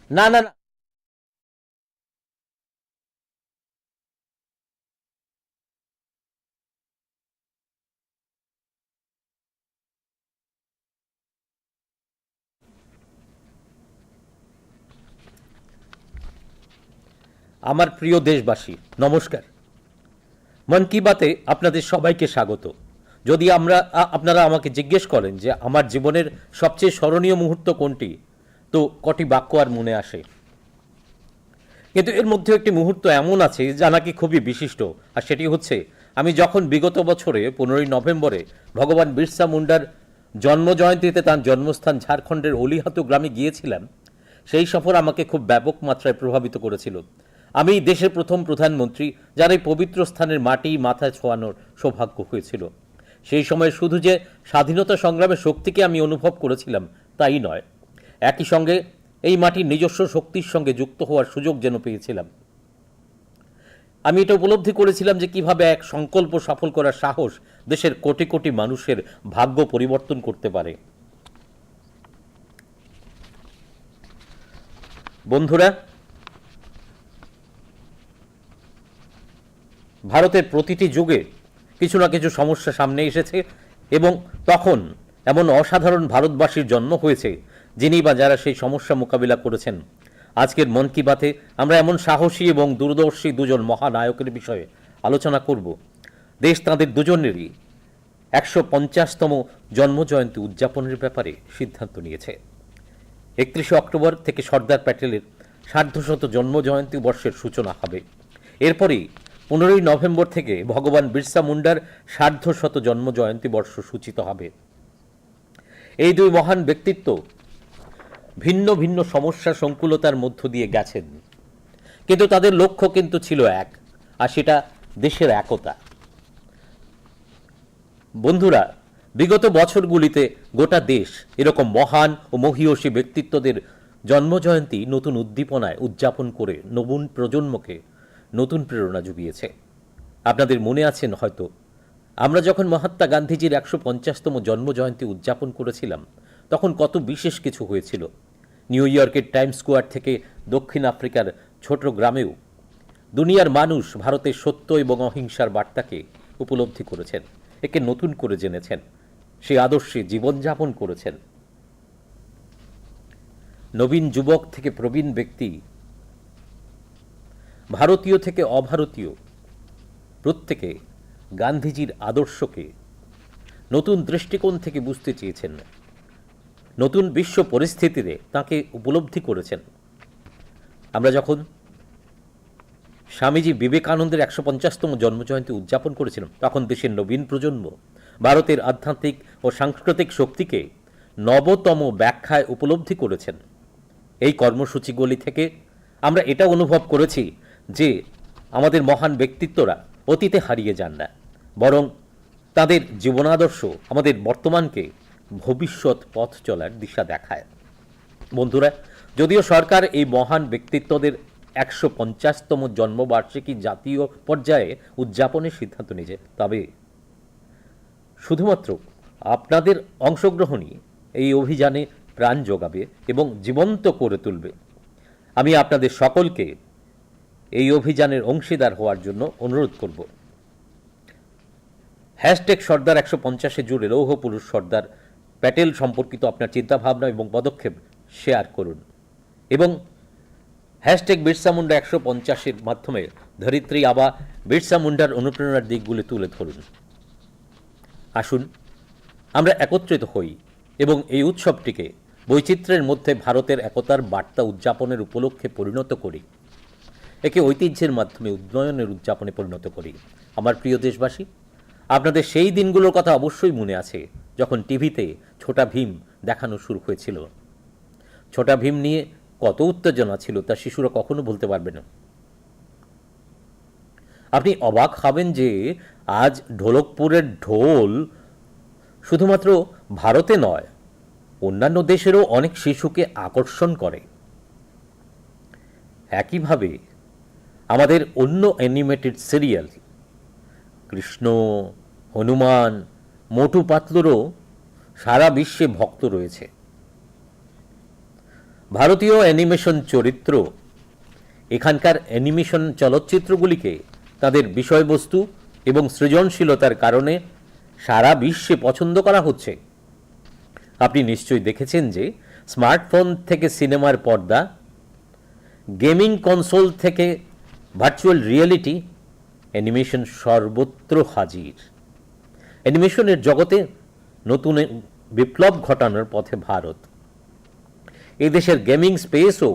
না, না, না। আমার প্রিয় দেশবাসী, নমস্কার। মন কি বাতে আপনাদের সবাইকে স্বাগত। যদি আপনারা আমাকে জিজ্ঞেস করেন যে আমার জীবনের সবচেয়ে স্মরণীয় মুহূর্ত কোনটি, তো কটি বাক্য আর মনে আসে। কিন্তু এর মধ্যে একটি মুহূর্ত এমন আছে যা নাকি খুবই বিশিষ্ট, আর সেটি হচ্ছে আমি যখন বিগত বছরে 15ই নভেম্বরে ভগবান বিরসা মুন্ডার জন্মজয়ন্তীতে তার জন্মস্থান ঝাড়খণ্ডের অলিহাতু গ্রামে গিয়েছিলাম। সেই সফর আমাকে খুব ব্যাপক মাত্রায় প্রভাবিত করেছিল। আমি দেশের প্রথম প্রধানমন্ত্রী যার এই পবিত্র স্থানের মাটি মাথায় ছোঁয়ানোর সৌভাগ্য হয়েছিল। সেই সময় শুধু যে স্বাধীনতা সংগ্রামের শক্তিকে আমি অনুভব করেছিলাম তাই নয়, একই সঙ্গে এই মাটির নিজস্ব শক্তির সঙ্গে যুক্ত হওয়ার সুযোগ যেন পেয়েছিলাম। আমি এটা উপলব্ধি করেছিলাম যে কিভাবে এক সংকল্প সফল করার সাহস দেশের কোটি কোটি মানুষের ভাগ্য পরিবর্তন করতে পারে। বন্ধুরা, ভারতের প্রতিটি যুগে কিছু না কিছু সমস্যা সামনে এসেছে এবং তখন এমন অসাধারণ ভারতবাসীর জন্ম হয়েছে যিনি বা যারা সেই সমস্যা মোকাবিলা করেছেন। আজকের মন কি বাতে আমরা এমন সাহসী এবং দূরদর্শী দুজন মহানায়কের বিষয়ে আলোচনা করব। দেশ তাঁদের দুজনেরই 150তম জন্মজয়ন্তী উদযাপনের ব্যাপারে সিদ্ধান্ত নিয়েছে। 31 অক্টোবর থেকে সর্দার প্যাটেলের সার্ধশত জন্মজয়ন্তী বর্ষের সূচনা হবে। এরপরেই 15ই নভেম্বর থেকে ভগবান বিরসা মুন্ডার সার্ধশত জন্মজয়ন্তী বর্ষ সূচিত হবে। এই দুই মহান ব্যক্তিত্ব ভিন্ন ভিন্ন সমস্যা সংকুলতার মধ্য দিয়ে গেছেন, কিন্তু তাদের লক্ষ্য কিন্তু ছিল এক, আর সেটা দেশের একতা। বন্ধুরা, বিগত বছরগুলিতে গোটা দেশ এরকম মহান ও মহীয়সী ব্যক্তিত্বদের জন্মজয়ন্তী নতুন উদ্দীপনায় উদযাপন করে নতুন প্রজন্মকে নতুন প্রেরণা জুগিয়েছে। আপনাদের মনে আছেন হয়তো, আমরা যখন মহাত্মা গান্ধীজির 150তম জন্মজয়ন্তী উদযাপন করেছিলাম তখন কত বিশেষ কিছু হয়েছিল। নিউ ইয়র্কের টাইম স্কোয়ার থেকে দক্ষিণ আফ্রিকার ছোট গ্রামেও দুনিয়ার মানুষ ভারতের সত্য এবং অহিংসার বার্তাকে উপলব্ধি করেছেন, একে নতুন করে জেনেছেন, সেই আদর্শে জীবনযাপন করেছেন। নবীন যুবক থেকে প্রবীণ ব্যক্তি, ভারতীয় থেকে অভারতীয়, প্রত্যেকে গান্ধীজির আদর্শকে নতুন দৃষ্টিকোণ থেকে বুঝতে চেয়েছেন, নতুন বিশ্ব পরিস্থিতিতে তাকে উপলব্ধি করেছেন। আমরা যখন স্বামীজি বিবেকানন্দের 150তম জন্মজয়ন্তী উদযাপন করেছিলাম তখন দেশের নবীন প্রজন্ম ভারতের আধ্যাত্মিক ও সাংস্কৃতিক শক্তিকে নবতম ব্যাখ্যায় উপলব্ধি করেছেন। এই কর্মসূচিগুলি থেকে আমরা এটা অনুভব করেছি যে আমাদের মহান ব্যক্তিত্বরা অতীতে হারিয়ে যান না, বরং তাদের জীবনাদর্শ আমাদের বর্তমানকে ভবিষ্যৎ পথ চলার দিশা দেখায়। বন্ধুরা, যদিও সরকার এই মহান ব্যক্তিত্বদের 150তম জন্মবার্ষিকী জাতীয় পর্যায়ে উদযাপনের সিদ্ধান্ত নিয়েছে, তবে শুধুমাত্র আপনাদের অংশগ্রহণই এই অভিযানে প্রাণ যোগাবে এবং জীবন্ত করে তুলবে। আমি আপনাদের সকলকে এই অভিযানের অংশীদার হওয়ার জন্য অনুরোধ করব। হ্যাশট্যাগ সর্দার 150-এ জুড়ে লৌহ পুরুষ সর্দার প্যাটেল সম্পর্কিত আপনার চিন্তাভাবনা এবং পদক্ষেপ শেয়ার করুন এবং হ্যাশট্যাগ বিরসা মুন্ডা 150-এর মাধ্যমে ধরিত্রী আবা বিরসা মুন্ডার অনুপ্রেরণার দিকগুলি তুলে ধরুন। আসুন আমরা একত্রিত হই এবং এই উৎসবটিকে বৈচিত্র্যের মধ্যে ভারতের একতার বার্তা উদযাপনের উপলক্ষে পরিণত করি, একে ঐতিহ্যের মাধ্যমে উন্নয়নের উদযাপনে পরিণত করি। আমার প্রিয় দেশবাসী, আপনাদের সেই দিনগুলোর কথা অবশ্যই মনে আছে যখন টিভিতে ছোটা ভীম দেখানো শুরু হয়েছিল। ছোটা ভীম নিয়ে কত উত্তেজনা ছিল তা শিশুরা কখনো বলতে পারবে না। আপনি অবাক হবেন যে আজ ঢোলকপুরের ঢোল শুধুমাত্র ভারতে নয়, অন্যান্য দেশেরও অনেক শিশুকে আকর্ষণ করে। একইভাবে আমাদের অন্য অ্যানিমেটেড সিরিয়াল কৃষ্ণ, হনুমান, মোটু পাতলুরও সারা বিশ্বে ভক্ত রয়েছে। ভারতীয় অ্যানিমেশন চরিত্র এখানকার অ্যানিমেশন চলচ্চিত্রগুলিকে তাদের বিষয়বস্তু এবং সৃজনশীলতার কারণে সারা বিশ্বে পছন্দ করা হচ্ছে। আপনি নিশ্চয়ই দেখেছেন যে স্মার্টফোন থেকে সিনেমার পর্দা, গেমিং কনসোল থেকে ভার্চুয়াল রিয়েলিটি, অ্যানিমেশন সর্বত্র হাজির। অ্যানিমেশনের জগতে নতুন বিপ্লব ঘটানোর পথে ভারত। এদেশের গেমিং স্পেসও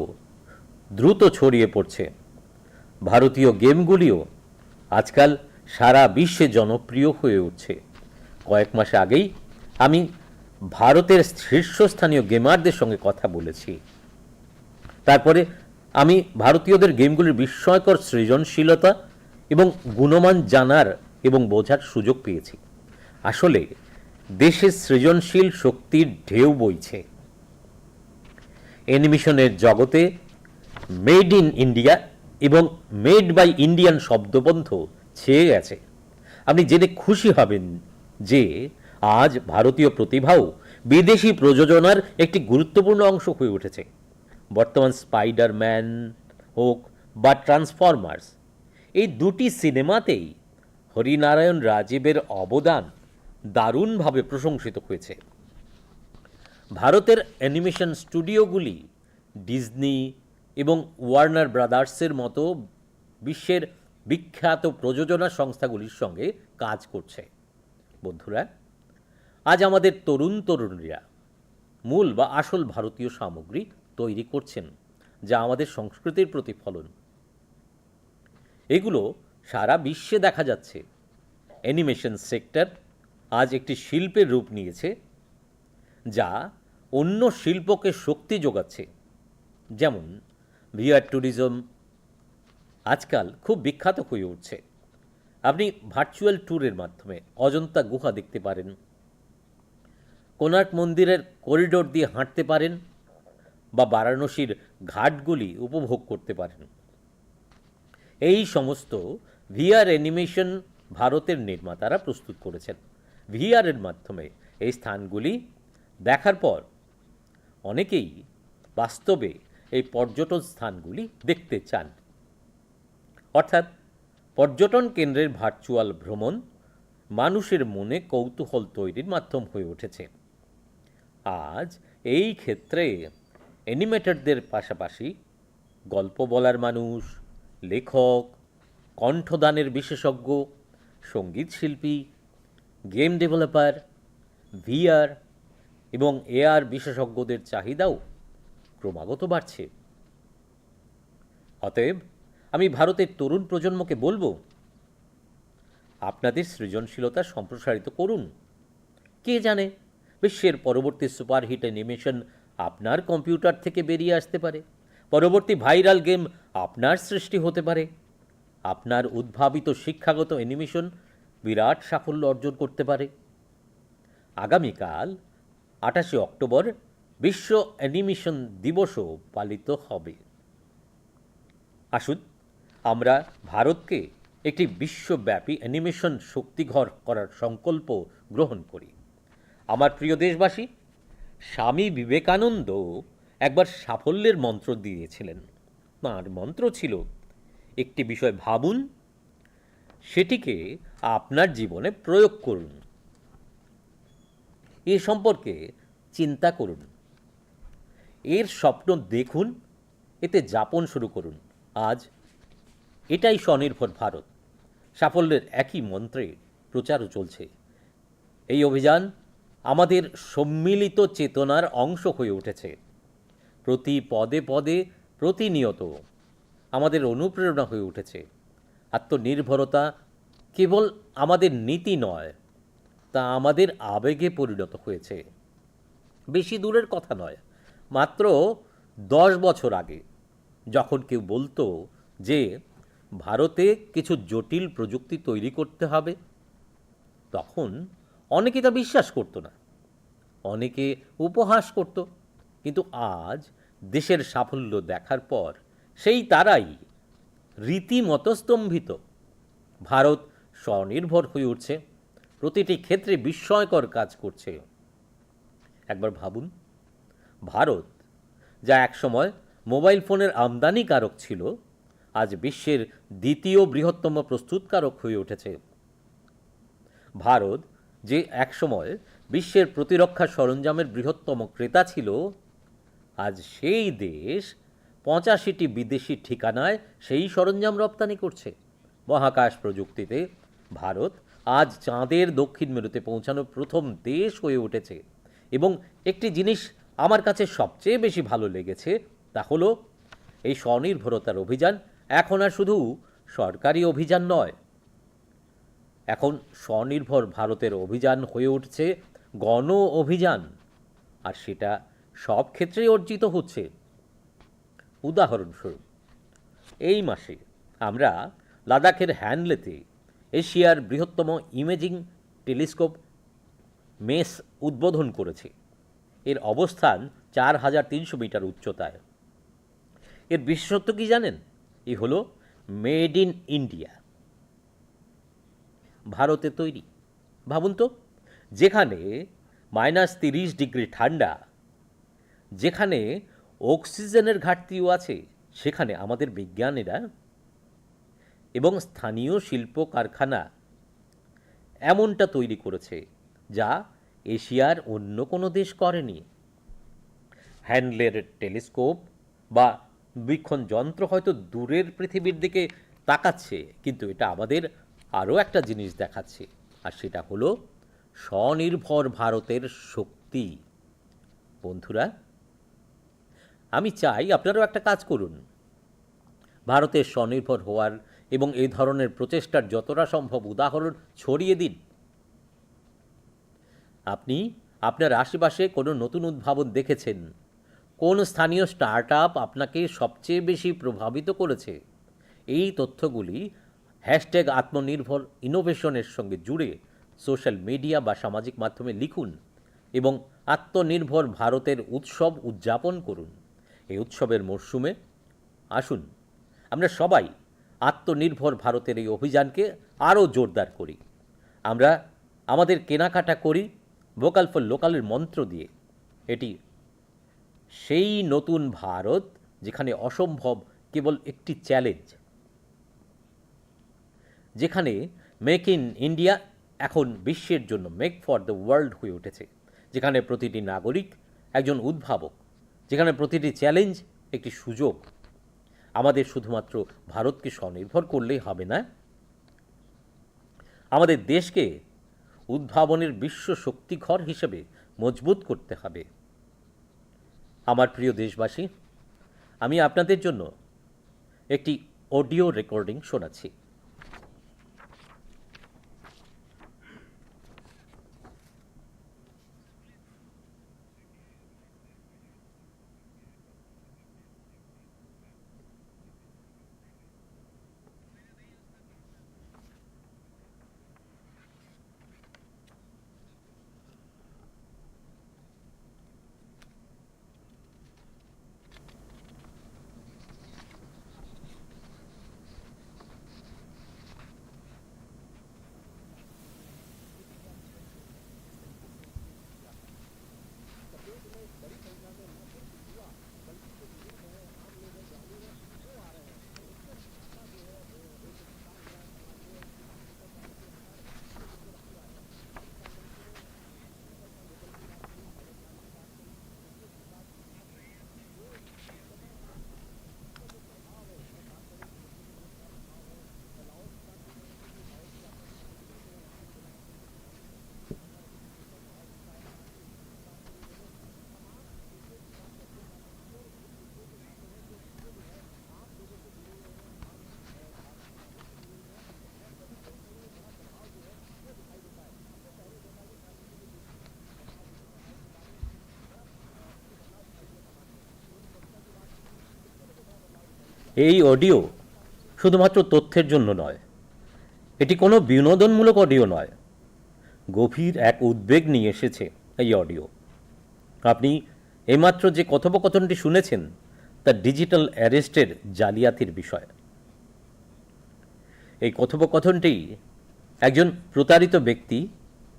দ্রুত ছড়িয়ে পড়ছে। ভারতীয় গেমগুলিও আজকাল সারা বিশ্বে জনপ্রিয় হয়ে উঠছে। কয়েক মাস আগেই আমি ভারতের শীর্ষস্থানীয় গেমারদের সঙ্গে কথা বলেছি। তারপরে আমি ভারতীয়দের গেমগুলির বিস্ময়কর সৃজনশীলতা এবং গুণমান জানার এবং বোঝার সুযোগ পেয়েছি। আসলে দেশের সৃজনশীল শক্তির ঢেউ বইছে। অ্যানিমেশনের জগতে মেড ইন ইন্ডিয়া এবং মেড বাই ইন্ডিয়ান শব্দবন্ধ ছেয়ে গেছে। আপনি জেনে খুশি হবেন যে আজ ভারতীয় প্রতিভাও বিদেশি প্রযোজনার একটি গুরুত্বপূর্ণ অংশ হয়ে উঠেছে। বর্তমান স্পাইডারম্যান হোক বা ট্রান্সফরমার্স, এই দুটি সিনেমাতেই হরিনারায়ণ রাজীবের অবদান দারুণভাবে প্রশংসিত হয়েছে। ভারতের অ্যানিমেশন স্টুডিওগুলি ডিজনি এবং ওয়ার্নার ব্রাদার্সের মতো বিশ্বের বিখ্যাত প্রযোজনা সংস্থাগুলির সঙ্গে কাজ করছে। বন্ধুরা, আজ আমাদের তরুণীরা মূল বা আসল ভারতীয় সামগ্রী তৈরি করছেন, যা আমাদের সংস্কৃতির প্রতিফলন। এগুলো সারা বিশ্বে দেখা যাচ্ছে। অ্যানিমেশন সেক্টর আজ একটি শিল্পের রূপ নিয়েছে, যা অন্য শিল্পকে শক্তি যোগাচ্ছে। যেমন ভিআর ট্যুরিজম আজকাল খুব বিখ্যাত হয়ে উঠছে। আপনি ভার্চুয়াল ট্যুরের মাধ্যমে অজন্তা গুহা দেখতে পারেন, কোণার্ক মন্দিরের করিডোর দিয়ে হাঁটতে পারেন বা বারাণসীর ঘাটগুলি উপভোগ করতে পারেন। এই সমস্ত ভিআর অ্যানিমেশন ভারতের নির্মাতারা প্রস্তুত করেছেন। ভিআরের মাধ্যমে এই স্থানগুলি দেখার পর অনেকেই বাস্তবে এই পর্যটন স্থানগুলি দেখতে চান। অর্থাৎ পর্যটন কেন্দ্রের ভার্চুয়াল ভ্রমণ মানুষের মনে কৌতূহল তৈরির মাধ্যম হয়ে উঠেছে। আজ এই ক্ষেত্রে অ্যানিমেটরদের পাশাপাশি গল্প বলার মানুষ, লেখক, কণ্ঠদানের বিশেষজ্ঞ, সঙ্গীত শিল্পী, গেম ডেভেলপার, ভিআর এবং এআর বিশেষজ্ঞদের চাহিদাও ক্রমাগত বাড়ছে। অতএব আমি ভারতের তরুণ প্রজন্মকে বলবো, আপনাদের সৃজনশীলতা সম্প্রসারিত করুন। কে জানে, বিশ্বের পরবর্তী সুপারহিট অ্যানিমেশন আপনার কম্পিউটার থেকে বেরিয়ে আসতে পারে। পরবর্তী ভাইরাল গেম আপনার সৃষ্টি হতে পারে। আপনার উদ্ভাবিত শিক্ষাগত অ্যানিমেশন বিরাট সাফল্য অর্জন করতে পারে। আগামীকাল 28শে অক্টোবর বিশ্ব অ্যানিমেশন দিবসও পালিত হবে। আসুন আমরা ভারতকে একটি বিশ্বব্যাপী অ্যানিমেশন শক্তিঘর করার সংকল্প গ্রহণ করি। আমার প্রিয় দেশবাসী, স্বামী বিবেকানন্দ একবার সাফল্যের মন্ত্র দিয়েছিলেন। তাঁর মন্ত্র ছিল, একটি বিষয় ভাবুন, সেটিকে আপনার জীবনে প্রয়োগ করুন। এ সম্পর্কে চিন্তা করুন, এর স্বপ্ন দেখুন, এতে যাপন শুরু করুন। আজ এটাই স্বনির্ভর ভারত সাফল্যের একই মন্ত্রে প্রচারও চলছে। এই অভিযান আমাদের সম্মিলিত চেতনার অংশ হয়ে উঠেছে। প্রতি পদে পদে প্রতিনিয়ত আমাদের অনুপ্রেরণা হয়ে উঠেছে। আত্মনির্ভরতা কেবল আমাদের নীতি নয়, তা আমাদের আবেগে পরিণত হয়েছে। বেশি দূরের কথা নয়, মাত্র 10 বছর আগে যখন কেউ বলতো যে ভারতে কিছু জটিল প্রযুক্তি তৈরি করতে হবে, তখন অনেকে তা বিশ্বাস করতো না, অনেকে উপহাস করত। কিন্তু আজ দেশের সাফল্য দেখার পর সেই তারাই রীতিমতো স্তম্ভিত। ভারত স্বনির্ভর হয়ে উঠছে, প্রতিটি ক্ষেত্রে বিস্ময়কর কাজ করছে। একবার ভাবুন, ভারত যা একসময় মোবাইল ফোনের আমদানিকারক ছিল, আজ বিশ্বের দ্বিতীয় বৃহত্তম প্রস্তুতকারক হয়ে উঠেছে। ভারত, যে একসময় বিশ্বের প্রতিরক্ষা সরঞ্জামের বৃহত্তম ক্রেতা ছিল, আজ সেই দেশ 85টি বিদেশি ঠিকানায় সেই সরঞ্জাম রপ্তানি করছে। মহাকাশ প্রযুক্তিতে ভারত আজ চাঁদের দক্ষিণ মেরুতে পৌঁছানো প্রথম দেশ হয়ে উঠেছে। এবং একটি জিনিস আমার কাছে সবচেয়ে বেশি ভালো লেগেছে, তা হলো এই স্বনির্ভরতার অভিযান এখন আর শুধু সরকারি অভিযান নয়, এখন স্বনির্ভর ভারতের অভিযান হয়ে উঠছে গণ অভিযান, আর সেটা সব ক্ষেত্রেই অর্জিত হচ্ছে। উদাহরণস্বরূপ, এই মাসে আমরা লাদাখের হ্যানলেতে এশিয়ার বৃহত্তম ইমেজিং টেলিস্কোপ মেস উদ্বোধন করেছি। এর অবস্থান 4300 মিটার উচ্চতায়। এর বিশেষত্ব কি জানেন? এ হলো মেড ইন ইন্ডিয়া, ভারতে তৈরি। ভাবুন তো, যেখানে -30 ডিগ্রি ঠান্ডা, যেখানে অক্সিজেনের ঘাটতিও আছে, সেখানে আমাদের বিজ্ঞানীরা এবং স্থানীয় শিল্প কারখানা এমনটা তৈরি করেছে যা এশিয়ার অন্য কোনো দেশ করেনি। হ্যান্ডলের টেলিস্কোপ বা বীক্ষণ যন্ত্র হয়তো দূরের পৃথিবীর দিকে তাকাচ্ছে, কিন্তু এটা আমাদের আরও একটা জিনিস দেখাচ্ছে, আর সেটা হলো স্বনির্ভর ভারতের শক্তি। বন্ধুরা, আমি চাই আপনারাও একটা কাজ করুন, ভারতের স্বনির্ভর হওয়ার এবং এই ধরনের প্রচেষ্টার যতটা সম্ভব উদাহরণ ছড়িয়ে দিন। আপনি আপনার আশেপাশে কোনো নতুন উদ্ভাবন দেখেছেন, কোন স্থানীয় স্টার্টআপ আপনাকে সবচেয়ে বেশি প্রভাবিত করেছে, এই তথ্যগুলি #আত্মনির্ভর ইনোভেশনের সঙ্গে জুড়ে সোশ্যাল মিডিয়া বা সামাজিক মাধ্যমে লিখুন এবং আত্মনির্ভর ভারতের উৎসব উদযাপন করুন। এই উৎসবের মরশুমে আসুন আমরা সবাই আত্মনির্ভর ভারতের এই অভিযানকে আরও জোরদার করি। আমরা আমাদের কেনাকাটা করি ভোকাল ফর লোকালের মন্ত্র দিয়ে। এটি সেই নতুন ভারত যেখানে অসম্ভব কেবল একটি চ্যালেঞ্জ, যেখানে মেক ইন ইন্ডিয়া এখন বিশ্বের জন্য মেক ফর দ্য ওয়ার্ল্ড হয়ে উঠেছে, যেখানে প্রতিটি নাগরিক একজন উদ্ভাবক, যেখানে প্রতিটি চ্যালেঞ্জ একটি সুযোগ। আমাদের শুধুমাত্র ভারতকে স্বনির্ভর করলেই হবে না, আমাদের দেশকে উদ্ভাবনের বিশ্ব শক্তিঘর হিসেবে মজবুত করতে হবে। আমার প্রিয় দেশবাসী, আমি আপনাদের জন্য একটি অডিও রেকর্ডিং শোনাচ্ছি। এই অডিও শুধুমাত্র তথ্যের জন্য নয়, এটি কোনো বিনোদনমূলক অডিও নয়, গভীর এক উদ্বেগ নিয়ে এসেছে এই অডিও। আপনি এইমাত্র যে কথোপকথনটি শুনেছেন তা ডিজিটাল অ্যারেস্টের জালিয়াতির বিষয়। এই কথোপকথনটি একজন প্রতারিত ব্যক্তি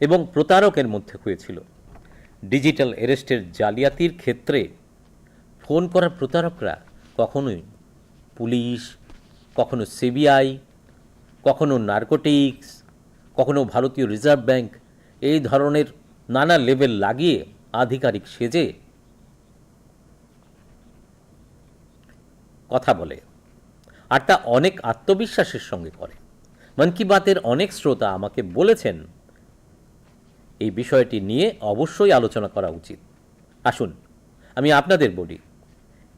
এবং প্রতারকের মধ্যে হয়েছিল। ডিজিটাল অ্যারেস্টের জালিয়াতির ক্ষেত্রে ফোন করা প্রতারকরা কখনোই পুলিশ, কখনো সিবিআই, কখনো নার্কোটিক্স, কখনো ভারতীয় রিজার্ভ ব্যাংক, এই ধরনের নানা লেভেল লাগিয়ে আধিকারিক সেজে কথা বলে, আর তা অনেক আত্মবিশ্বাসের সঙ্গে করে। মন কি বাতের অনেক শ্রোতা আমাকে বলেছেন এই বিষয়টি নিয়ে অবশ্যই আলোচনা করা উচিত। আসুন আমি আপনাদের বলি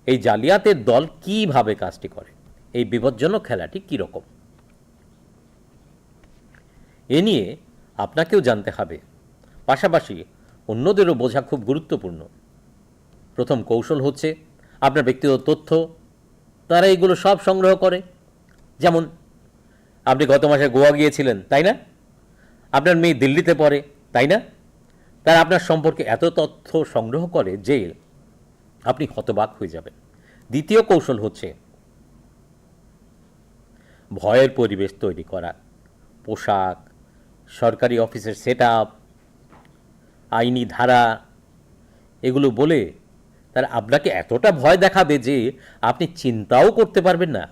এই জালিয়াতের দল কিভাবে কাজটি করে, এই বিপজ্জনক খেলাটি কীরকম। এ নিয়ে আপনাকেও জানতে হবে, পাশাপাশি অন্যদেরও বোঝা খুব গুরুত্বপূর্ণ। প্রথম কৌশল হচ্ছে আপনার ব্যক্তিগত তথ্য তারা এইগুলো সব সংগ্রহ করে। যেমন আপনি গত মাসে গোয়া গিয়েছিলেন, তাই না? আপনার মেয়ে দিল্লিতে পড়ে, তাই না? তারা আপনার সম্পর্কে এত তথ্য সংগ্রহ করে যে আপনি হতবাক হয়ে যাবেন। দ্বিতীয় কৌশল হচ্ছে ভয়ের পরিবেশ তৈরি করা। পোশাক, সরকারি অফিসের সেটআপ, আইনি ধারা, এগুলো বলে তারা আপনাকে এতটা ভয় দেখাবে যে আপনি চিন্তাও করতে পারবেন না।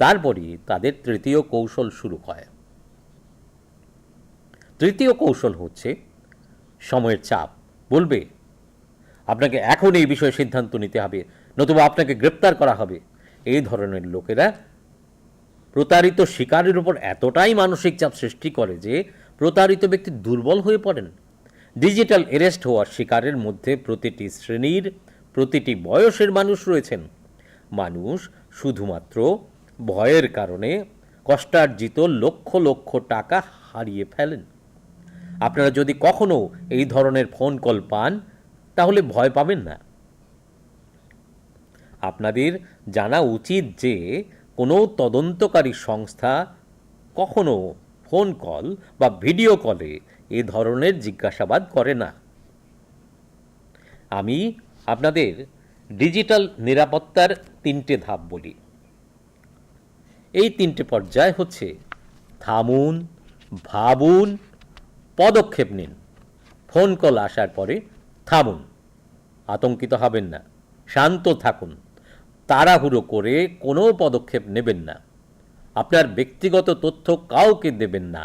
তারপরই তাদের তৃতীয় কৌশল শুরু হয়। তৃতীয় কৌশল হচ্ছে সময়ের চাপ। বলবে আপনাকে এখন এই বিষয়ে সিদ্ধান্ত নিতে হবে, নতুবা আপনাকে গ্রেপ্তার করা হবে। এই ধরনের লোকেরা প্রতারিত শিকারের উপর এতটাই মানসিক চাপ সৃষ্টি করে যে প্রতারিত ব্যক্তি দুর্বল হয়ে পড়েন। ডিজিটাল অ্যারেস্ট হওয়ার শিকারের মধ্যে প্রতিটি শ্রেণীর, প্রতিটি বয়সের মানুষ রয়েছেন। মানুষ শুধুমাত্র ভয়ের কারণে কষ্টার্জিত লক্ষ লক্ষ টাকা হারিয়ে ফেলেন। আপনারা যদি কখনো এই ধরনের ফোন কল পান তাহলে ভয় পাবেন না। আপনাদের জানা উচিত যে কোনো তদন্তকারী সংস্থা কখনো ফোন কল বা ভিডিও কলে এ ধরনের জিজ্ঞাসাবাদ করে না। আমি আপনাদের ডিজিটাল নিরাপত্তার 3টে ধাপ বলি। এই 3টে পর্যায় হচ্ছে থামুন, ভাবুন, পদক্ষেপ নিন। ফোন কল আসার পরে থামুন, আতঙ্কিত হবেন না, শান্ত থাকুন, তাড়াহুড়ো করে কোনো পদক্ষেপ নেবেন না। আপনার ব্যক্তিগত তথ্য কাউকে দেবেন না।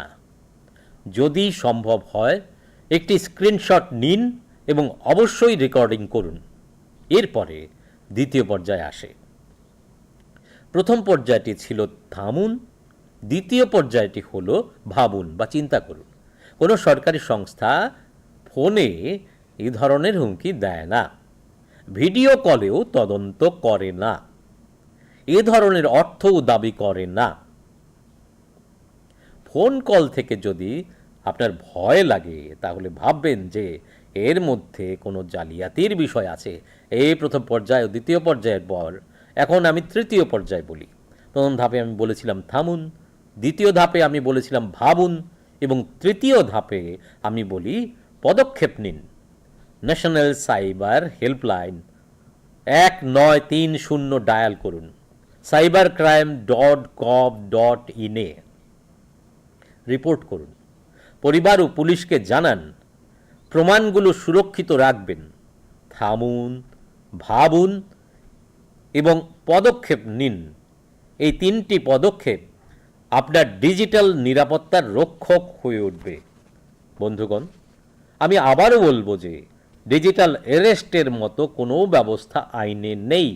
যদি সম্ভব হয় একটি স্ক্রিনশট নিন এবং অবশ্যই রেকর্ডিং করুন। এরপরে দ্বিতীয় পর্যায়ে আসে। প্রথম পর্যায়টি ছিল থামুন, দ্বিতীয় পর্যায়টি হলো ভাবুন বা চিন্তা করুন। কোনো সরকারি সংস্থা ফোনে এই ধরনের হুমকি দেয় না, ভিডিও কলেও তদন্ত করে না, এ ধরনের অর্থও দাবি করে না। ফোন কল থেকে যদি আপনার ভয় লাগে তাহলে ভাববেন যে এর মধ্যে কোনো জালিয়াতির বিষয় আছে। এই প্রথম পর্যায় ও দ্বিতীয় পর্যায়ের পর এখন আমি তৃতীয় পর্যায় বলি। প্রথম ধাপে আমি বলেছিলাম থামুন, দ্বিতীয় ধাপে আমি বলেছিলাম ভাবুন, এবং তৃতীয় ধাপে আমি বলি পদক্ষেপ নিন। ন্যাশনাল সাইবার হেল্পলাইন 1930 ডায়াল করুন। cybercrime.gov.in এ রিপোর্ট করুন। পরিবার ও পুলিশকে জানান। প্রমাণগুলো সুরক্ষিত রাখবেন। থামুন, ভাবুন এবং পদক্ষেপ নিন। এই 3টি পদক্ষেপ আপনার ডিজিটাল নিরাপত্তার রক্ষক হয়ে উঠবে। বন্ধুগণ, আমি আবারও বলবো যে ডিজিটাল অ্যারেস্টের মতো কোনো ব্যবস্থা আইনে নেই।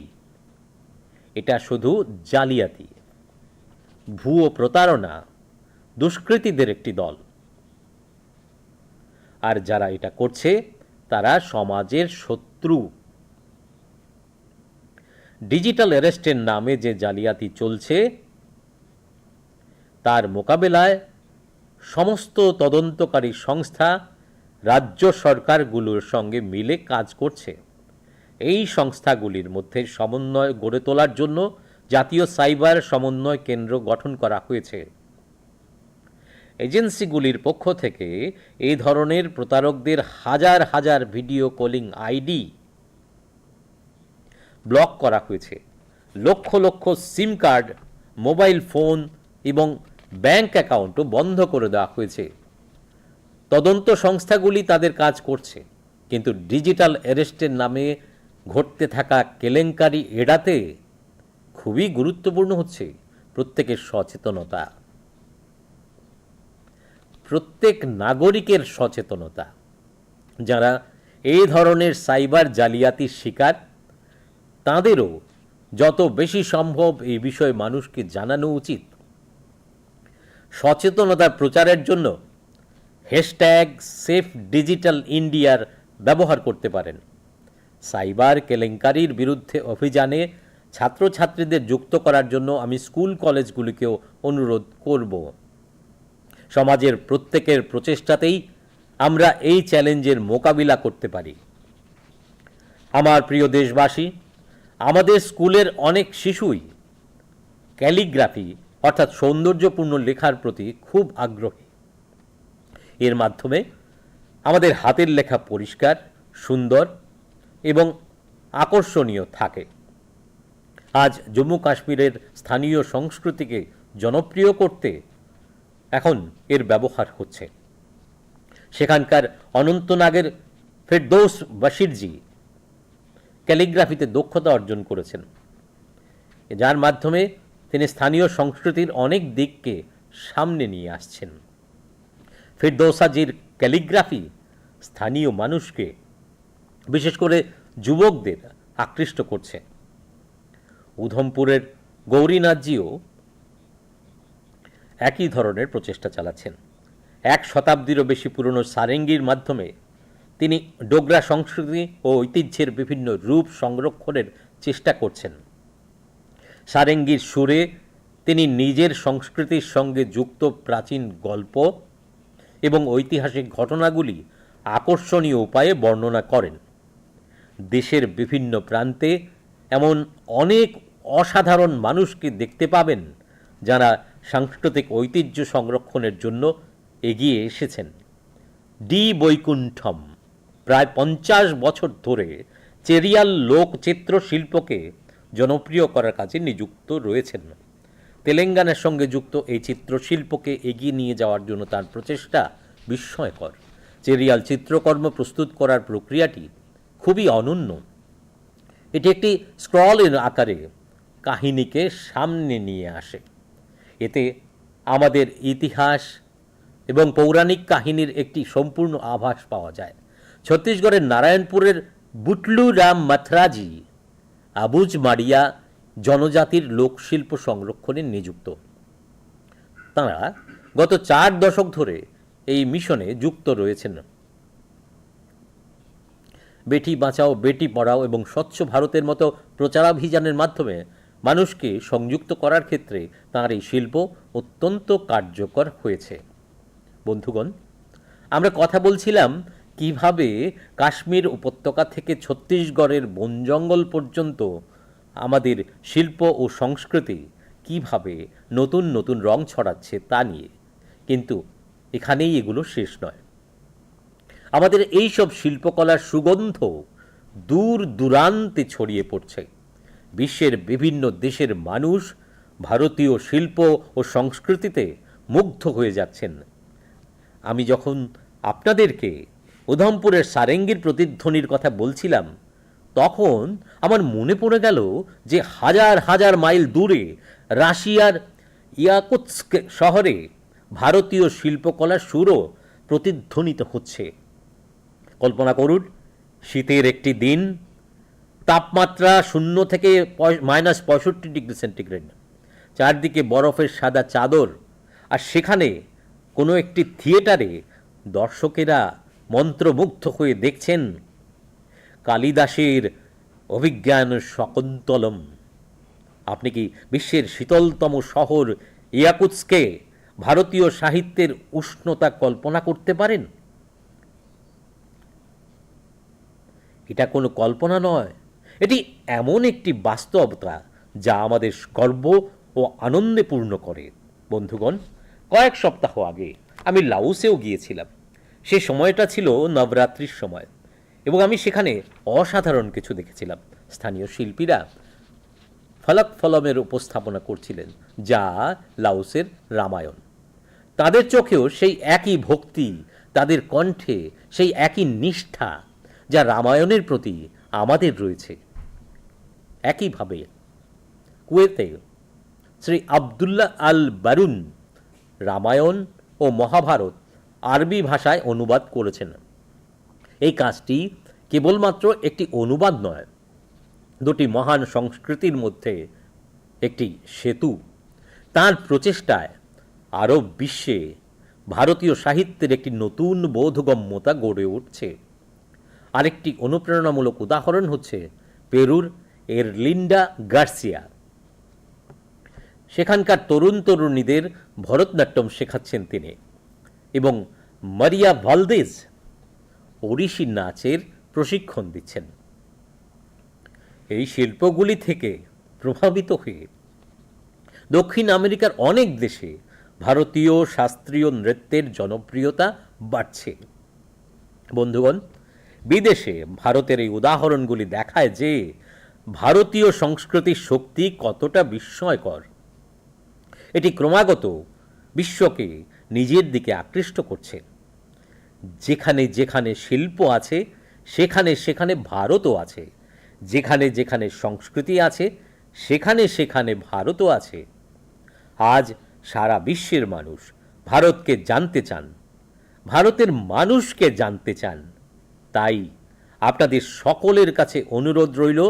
এটা শুধু জালিয়াতি, ভুয়ো প্রতারণা, দুষ্কৃতীদের একটি দল। আর যারা এটা করছে তারা সমাজের শত্রু। ডিজিটাল অ্যারেস্টের নামে যে জালিয়াতি চলছে তার মোকাবেলায় সমস্ত তদন্তকারী সংস্থা রাজ্য সরকারগুলোর সঙ্গে মিলে কাজ করছে। এই সংস্থাগুলির মধ্যে সমন্বয় গড়ে তোলার জন্য জাতীয় সাইবার সমন্বয় কেন্দ্র গঠন করা হয়েছে। এজেন্সিগুলির পক্ষ থেকে এই ধরনের প্রতারকদের হাজার হাজার ভিডিও কলিং আইডি ব্লক করা হয়েছে। লক্ষ লক্ষ সিম কার্ড, মোবাইল ফোন এবং ব্যাংক অ্যাকাউন্টও বন্ধ করে দেওয়া হয়েছে। তদন্ত সংস্থাগুলি তাদের কাজ করছে, কিন্তু ডিজিটাল অ্যারেস্টের নামে ঘটতে থাকা কেলেঙ্কারি এড়াতে খুবই গুরুত্বপূর্ণ হচ্ছে প্রত্যেকের সচেতনতা, প্রত্যেক নাগরিকের সচেতনতা। যারা এই ধরনের সাইবার জালিয়াতির শিকার, তাঁদেরও যত বেশি সম্ভব এই বিষয়ে মানুষকে জানানো উচিত। সচেতনতা প্রচারের জন্য হ্যাশট্যাগ সেফ ডিজিটাল ইন্ডিয়ার ব্যবহার করতে পারেন। সাইবার কেলেঙ্কারির বিরুদ্ধে অভিযানে ছাত্রছাত্রীদের যুক্ত করার জন্য আমি স্কুল কলেজগুলিকেও অনুরোধ করব। সমাজের প্রত্যেকের প্রচেষ্টাতেই আমরা এই চ্যালেঞ্জের মোকাবিলা করতে পারি। আমার প্রিয় দেশবাসী, আমাদের স্কুলের অনেক শিশুই ক্যালিগ্রাফি অর্থাৎ সৌন্দর্যপূর্ণ লেখার প্রতি খুব আগ্রহী। এর মাধ্যমে আমাদের হাতের লেখা পরিষ্কার, সুন্দর এবং আকর্ষণীয় থাকে। আজ জম্মু কাশ্মীরের স্থানীয় সংস্কৃতিকে জনপ্রিয় করতে এখন এর ব্যবহার হচ্ছে। সেখানকার অনন্তনাগের ফেরদৌস বাশিরজি ক্যালিগ্রাফিতে দক্ষতা অর্জন করেছেন, যার মাধ্যমে তিনি স্থানীয় সংস্কৃতির অনেক দিককে সামনে নিয়ে আসছেন। ফেরদৌসাজির ক্যালিগ্রাফি স্থানীয় মানুষকে, বিশেষ করে যুবকদের আকৃষ্ট করছে। উধমপুরের গৌরীনাথজিও একই ধরনের প্রচেষ্টা চালাচ্ছেন। 1 শতাব্দীরও বেশি পুরনো সারেঙ্গির মাধ্যমে তিনি ডোগরা সংস্কৃতি ও ঐতিহ্যের বিভিন্ন রূপ সংরক্ষণের চেষ্টা করছেন। সারেঙ্গির সুরে তিনি নিজের সংস্কৃতির সঙ্গে যুক্ত প্রাচীন গল্প এবং ঐতিহাসিক ঘটনাগুলি আকর্ষণীয় উপায়ে বর্ণনা করেন। দেশের বিভিন্ন প্রান্তে এমন অনেক অসাধারণ মানুষকে দেখতে পাবেন যারা সাংস্কৃতিক ঐতিহ্য সংরক্ষণের জন্য এগিয়ে এসেছেন। ডি বৈকুণ্ঠম প্রায় 50 বছর ধরে চেরিয়াল লোকচিত্র শিল্পকে জনপ্রিয় করার কাজে নিযুক্ত রয়েছেন। তেলেঙ্গানার সঙ্গে যুক্ত এই চিত্রশিল্পকে এগিয়ে নিয়ে যাওয়ার জন্য তার প্রচেষ্টা বিস্ময়কর। চেরিয়াল চিত্রকর্ম প্রস্তুত করার প্রক্রিয়াটি খুবই অনন্য। এটি একটি স্ক্রলের আকারে কাহিনীকে সামনে নিয়ে আসে। এতে আমাদের ইতিহাস এবং পৌরাণিক কাহিনীর একটি সম্পূর্ণ আভাস পাওয়া যায়। ছত্তিশগড়ের নারায়ণপুরের বুটলু রাম মাথরাজি আবুজ মারিয়া জনজাতির লোকশিল্প সংরক্ষণে নিযুক্ত। তাঁরা গত 4 দশক ধরে এই মিশনে যুক্ত রয়েছেন। বেটি বাঁচাও, বেটি পড়াও এবং স্বচ্ছ ভারতের মতো প্রচারাভিযানের মাধ্যমে মানুষকে সংযুক্ত করার ক্ষেত্রে তাঁর এই শিল্প অত্যন্ত কার্যকর হয়েছে। বন্ধুগণ, আমরা কথা বলছিলাম কিভাবে কাশ্মীর উপত্যকা থেকে ছত্তিশগড়ের বন জঙ্গল পর্যন্ত আমাদের শিল্প ও সংস্কৃতি কিভাবে নতুন নতুন রং ছড়াচ্ছে তা নিয়ে। কিন্তু এখানেই এগুলো শেষ নয়। আমাদের এই সব শিল্পকলার সুগন্ধ দূর দূরান্তে ছড়িয়ে পড়ছে। বিশ্বের বিভিন্ন দেশের মানুষ ভারতীয় শিল্প ও সংস্কৃতিতে মুগ্ধ হয়ে যাচ্ছেন। আমি যখন আপনাদেরকে উধমপুরের সারেঙ্গির প্রতিধ্বনির কথা বলছিলাম, তখন আমার মনে পড়ে গেল যে হাজার হাজার মাইল দূরে রাশিয়ার ইয়াকুৎস্ক শহরে ভারতীয় শিল্পকলার সুরও প্রতিধ্বনিত হচ্ছে। কল্পনা করুন, শীতের একটি দিন, তাপমাত্রা 0 থেকে -65°C, চারদিকে বরফের সাদা চাদর, আর সেখানে কোনো একটি থিয়েটারে দর্শকেরা মন্ত্রমুগ্ধ হয়ে দেখছেন কালিদাসের অভিজ্ঞান শকুন্তলম। আপনি কি বিশ্বের শীতলতম শহর ইয়াকুৎস্কে ভারতীয় সাহিত্যের উষ্ণতা কল্পনা করতে পারেন? এটা কোনো কল্পনা নয়, এটি এমন একটি বাস্তবতা যা আমাদের গর্ব ও আনন্দে পূর্ণ করে। বন্ধুগণ, কয়েক সপ্তাহ আগে আমি লাওসেও গিয়েছিলাম। সে সময়টা ছিল নবরাত্রির সময় এবং আমি সেখানে অসাধারণ কিছু দেখেছিলাম। স্থানীয় শিল্পীরা ফলক ফলমের উপস্থাপনা করছিলেন, যা লাওসের রামায়ণ। তাদের চোখেও সেই একই ভক্তি, তাদের কণ্ঠে সেই একই নিষ্ঠা যা রামায়ণের প্রতি আমাদের রয়েছে। একইভাবে কুয়েতে শ্রী আবদুল্লাহ আল বারুন রামায়ণ ও মহাভারত আরবি ভাষায় অনুবাদ করেছেন। এই কাজটি কেবলমাত্র একটি অনুবাদ নয়, দুটি মহান সংস্কৃতির মধ্যে একটি সেতু। তার প্রচেষ্টায় আরব বিশ্বে ভারতীয় সাহিত্যের একটি নতুন বোধগম্যতা গড়ে উঠছে। আরেকটি অনুপ্রেরণামূলক উদাহরণ হচ্ছে পেরুর এরলিন্ডা গার্সিয়া। সেখানকার তরুণ তরুণীদের ভরতনাট্যম শেখাচ্ছেন তিনি, এবং মারিয়া ভালদেজ ওড়িশি নাচের প্রশিক্ষণ দিচ্ছেন। এই শিল্পগুলি থেকে প্রভাবিত হয়ে দক্ষিণ আমেরিকার অনেক দেশে ভারতীয় শাস্ত্রীয় নৃত্যের জনপ্রিয়তা বাড়ছে। বন্ধুগণ, বিদেশে ভারতের এই উদাহরণগুলি দেখায় যে ভারতীয় সংস্কৃতির শক্তি কতটা বিস্ময়কর। এটি ক্রমাগত বিশ্বকে নিজের দিকে আকৃষ্ট করছে। যেখানে যেখানে শিল্প আছে সেখানে সেখানে ভারতও আছে, যেখানে যেখানে সংস্কৃতি আছে সেখানে সেখানে ভারতও আছে। আজ সারা বিশ্বের মানুষ ভারতকে জানতে চান, ভারতের মানুষকে জানতে চান। তাই আপনাদের সকলের কাছে অনুরোধ রইল,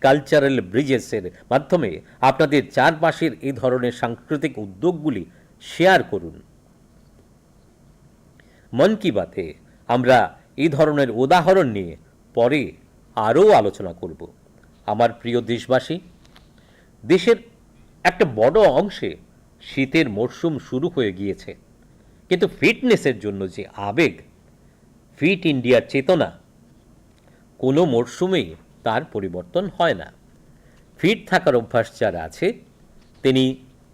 #কালচারাল ব্রিজেসের মাধ্যমে আপনাদের চারপাশের এই ধরনের সাংস্কৃতিক উদ্যোগগুলি শেয়ার করুন। মন কি বাতে আমরা এই ধরনের উদাহরণ নিয়ে পরে আরও আলোচনা করব। আমার প্রিয় দেশবাসী, দেশের একটা বড় অংশে শীতের মরশুম শুরু হয়ে গিয়েছে, কিন্তু ফিটনেসের জন্য যে আবেগ, ফিট ইন্ডিয়ার চেতনা, কোনো মরশুমেই তার পরিবর্তন হয় না। ফিট থাকার অভ্যাস যার আছে তিনি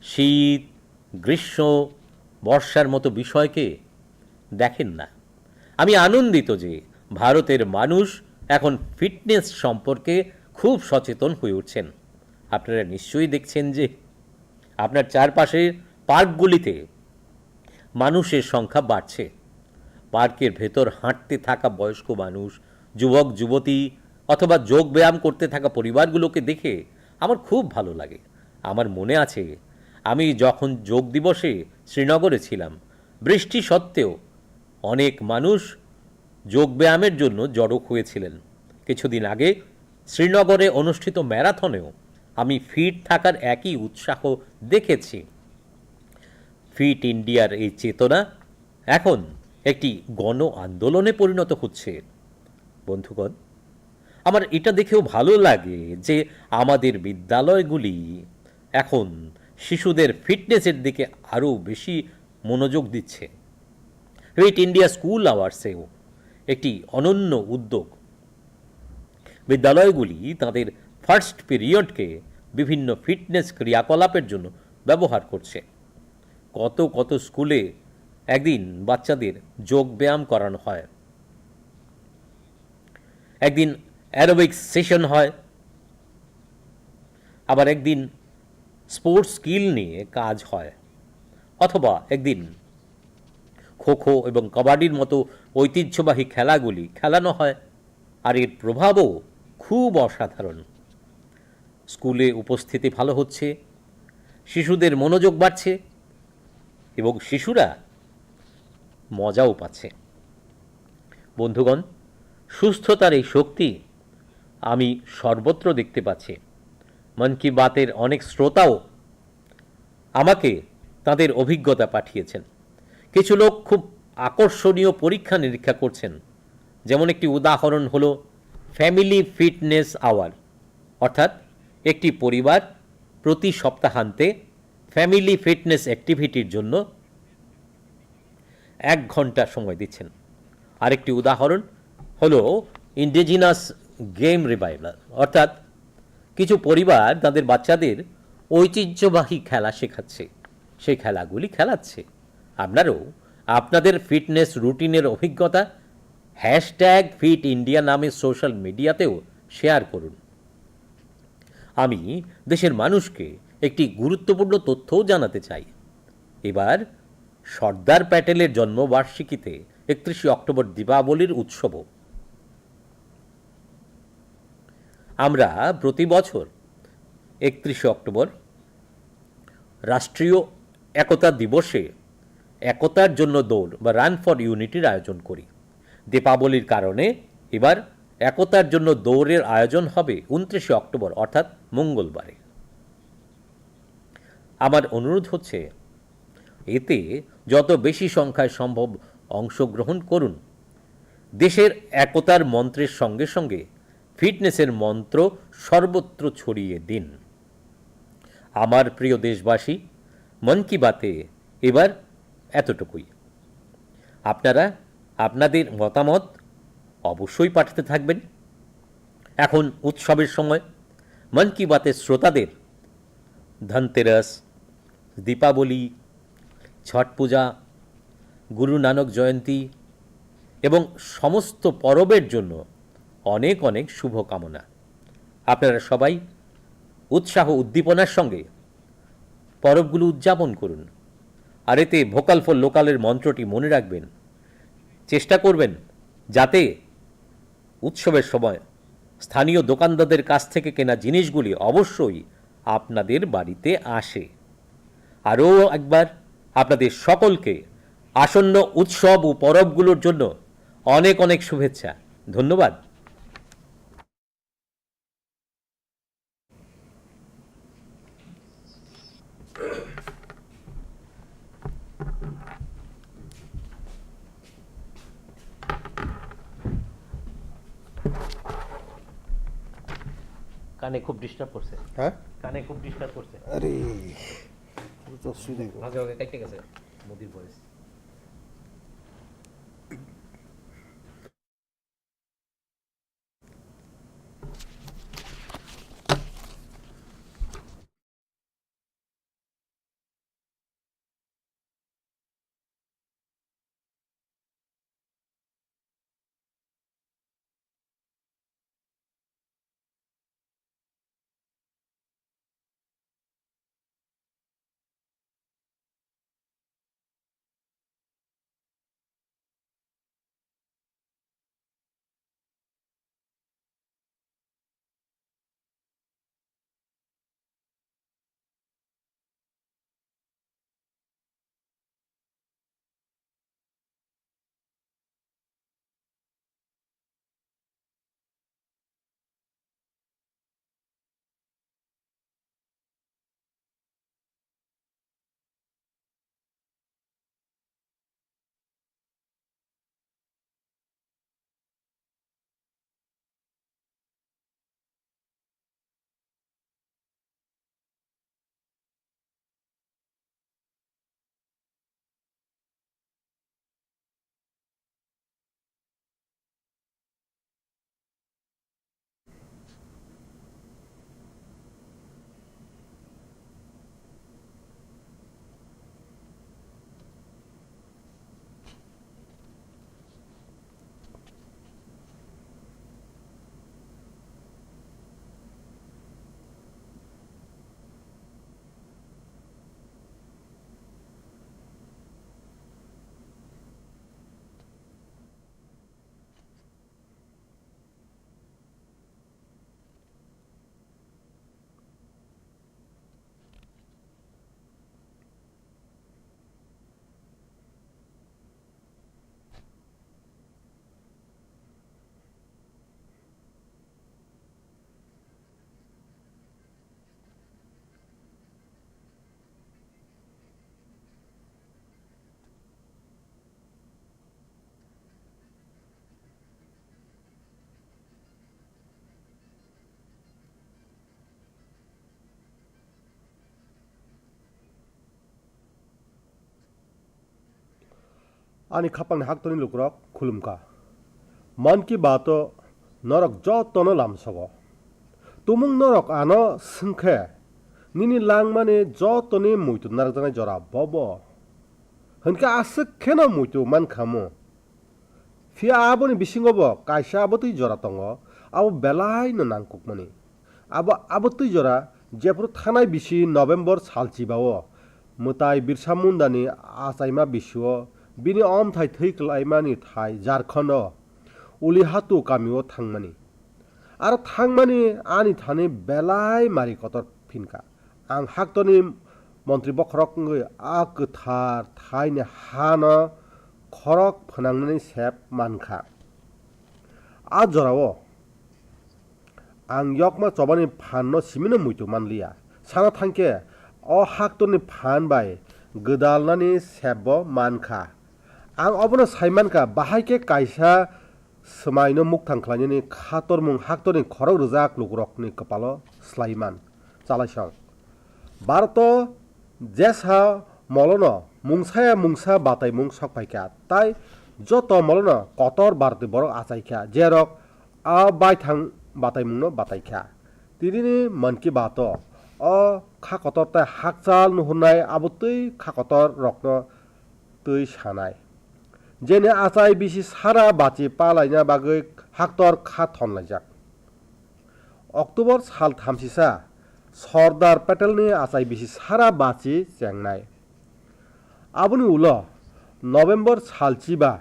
শীত, গ্রীষ্ম, বর্ষার মতো বিষয়কে দেখেন না। আমি আনন্দিত যে ভারতের মানুষ এখন ফিটনেস সম্পর্কে খুব সচেতন হয়ে উঠছেন। আপনারা নিশ্চয়ই দেখছেন যে আপনার চারপাশের পার্কগুলিতে মানুষের সংখ্যা বাড়ছে। পার্কের ভেতর হাঁটতে থাকা বয়স্ক মানুষ, যুবক যুবতী অথবা যোগ ব্যায়াম করতে থাকা পরিবারগুলোকে দেখে আমার খুব ভালো লাগে। আমার মনে আছে, আমি যখন যোগ দিবসে শ্রীনগরে ছিলাম, বৃষ্টি সত্ত্বেও অনেক মানুষ যোগ ব্যায়ামের জন্য জড়ো হয়েছিলেন। কিছুদিন আগে শ্রীনগরে অনুষ্ঠিত ম্যারাথনেও আমি ফিট থাকার একই উৎসাহ দেখেছি। ফিট ইন্ডিয়ার এই চেতনা এখন একটি গণ আন্দোলনে পরিণত হচ্ছে। বন্ধুগণ, আমার এটা দেখেও ভালো লাগে যে আমাদের বিদ্যালয়গুলি এখন শিশুদের ফিটনেসের দিকে আরও বেশি মনোযোগ দিচ্ছে। ফিট ইন্ডিয়া স্কুল আওয়ার্সেও একটি অনন্য উদ্যোগ। বিদ্যালয়গুলি তাদের ফার্স্ট পিরিয়ডকে বিভিন্ন ফিটনেস ক্রিয়াকলাপের জন্য ব্যবহার করছে। কত কত স্কুলে একদিন বাচ্চাদের যোগ ব্যায়াম করানো হয়, একদিন অ্যারোবিক্স সেশন হয়, আবার একদিন স্পোর্টস স্কিল নিয়ে কাজ হয়, অথবা একদিন খোখো এবং কবাডির মতো ঐতিহ্যবাহী খেলাগুলি খেলানো হয়। আর এর প্রভাবও খুব অসাধারণ। স্কুলে উপস্থিতি ভালো হচ্ছে, শিশুদের মনোযোগ বাড়ছে এবং শিশুরা মজাও পাচ্ছে। বন্ধুগণ, সুস্থতার এই শক্তি আমি সর্বত্র দেখতে পাচ্ছি। মন কি বাতের অনেক শ্রোতাও আমাকে তাদের অভিজ্ঞতা পাঠিয়েছেন। কিছু লোক খুব আকর্ষণীয় পরীক্ষা নিরীক্ষা করছেন। যেমন একটি উদাহরণ হলো ফ্যামিলি ফিটনেস আওয়ার, অর্থাৎ একটি পরিবার প্রতি সপ্তাহান্তে ফ্যামিলি ফিটনেস অ্যাক্টিভিটির জন্য 1 ঘন্টা সময় দিচ্ছেন। আরেকটি উদাহরণ হলো ইন্ডিজিনাস গেম রিভাইভাল, অর্থাৎ কিছু পরিবার তাদের বাচ্চাদের ঐতিহ্যবাহী খেলা শেখাচ্ছে, সেই খেলাগুলি খেলাচ্ছে। আপনারাও আপনাদের ফিটনেস রুটিনের অভিজ্ঞতা ফিট ইন্ডিয়া নামে সোশ্যাল মিডিয়াতেও শেয়ার করুন। আমি দেশের মানুষকে একটি গুরুত্বপূর্ণ তথ্যও জানাতে চাই। এবার সর্দার প্যাটেলের জন্মবার্ষিকীতে 31শে অক্টোবর দীপাবলির উৎসবও। আমরা প্রতি বছর 31 অক্টোবর রাষ্ট্রীয় একতা দিবসে একতার জন্য দৌড় বা রান ফর ইউনিটির আয়োজন করি। দীপাবলির কারণে এবার একতার জন্য দৌড়ের আয়োজন হবে 29 অক্টোবর অর্থাৎ মঙ্গলবারে। আমার অনুরোধ হচ্ছে এতে যত বেশি সংখ্যায় সম্ভব অংশগ্রহণ করুন। দেশের একতার মন্ত্রের সঙ্গে সঙ্গে ফিটনেসের মন্ত্র সর্বত্র ছড়িয়ে দিন। আমার প্রিয় দেশবাসী, মন কি বাতে এবার এতটুকুই। আপনারা আপনাদের মতামত অবশ্যই পাঠাতে থাকবেন। এখন উৎসবের সময় মন কি বাতের শ্রোতাদের ধনতেরাস, দীপাবলি, ছট পূজা, গুরু নানক জয়ন্তী এবং সমস্ত পরবের জন্য অনেক অনেক শুভকামনা। আপনারা সবাই উৎসাহ উদ্দীপনার সঙ্গে পরবগুলো উদযাপন করুন। আর এতে ভোকাল ফর লোকালের মন্ত্রটি মনে রাখবেন। চেষ্টা করবেন যাতে উৎসবের সময় স্থানীয় দোকানদারদের কাছ থেকে কেনা জিনিসগুলি অবশ্যই আপনাদের বাড়িতে আসে। আরও একবার আপনাদের সকলকে আসন্ন উৎসব ও পরবগুলোর জন্য অনেক অনেক শুভেচ্ছা। ধন্যবাদ। কানে খুব ডিস্টার্ব করছে। হ্যাঁ, কানে খুব ডিস্টার্ব করছে। আরে তো শুনে ভাগে ভাগে কাটতে গেছে মোদির voice. ani khapang hak toni lukrok khulumka man ki bato norok jotono lamsago tumung norok ano singkhe nini langmane jotoni muitu narjana jora bobo hanka asik khena muitu man khamo fia aboni bisingobo kaisa abotui jora tongo abo belai no nangkukmani abotui jora jepur thanai bisi November salchibawo mutai birsa mundani asaima biswo bini omthai theiklaimani thai Jharkhand uli hatu kamio thangmani आरो थांमानि आनि थानि बेलाय मारि Qatar फिनका आं हाक्तनि मन्त्रि बखरक आ गोथार थाइनि हानो खरक फोनांनानै सेब मानखा आ जराव आं यकमा चबानि फाननो सिमिनो मुइतु मानलिया साना थांके अ हाक्तनि फान बाय गोदालनानि सेब मानखा आं अबनो साइमानका बाहायके कायसा समायनो मुख थांख्लायनि खातर मुं हाक्तनि खरक रजाक लुग्रकनि कपालो स्लाइमान चालायसं भारत जेसा मलनो मुंसाया मुंसा बाताय मुं सकफाइका ताई जत मलनो कतर भारत बरक आचाइका जेरक आ बायथां बाताय मुंनो बाताइका तिरिनि मन की बात अ खा कतर ताय हाकचाल नुहुरनाय आबुतै खा कतर रक्न तै सानाय जेने आचाय बिसि सारा बाची पालायना बागै हाक्तर खा थनलायजाक अक्टोबर साल थामसिसा सरदार पेटेलनि आचाय बिसि सारा बाची जेंनाय आबुनि उल नभेम्बर सालचिबा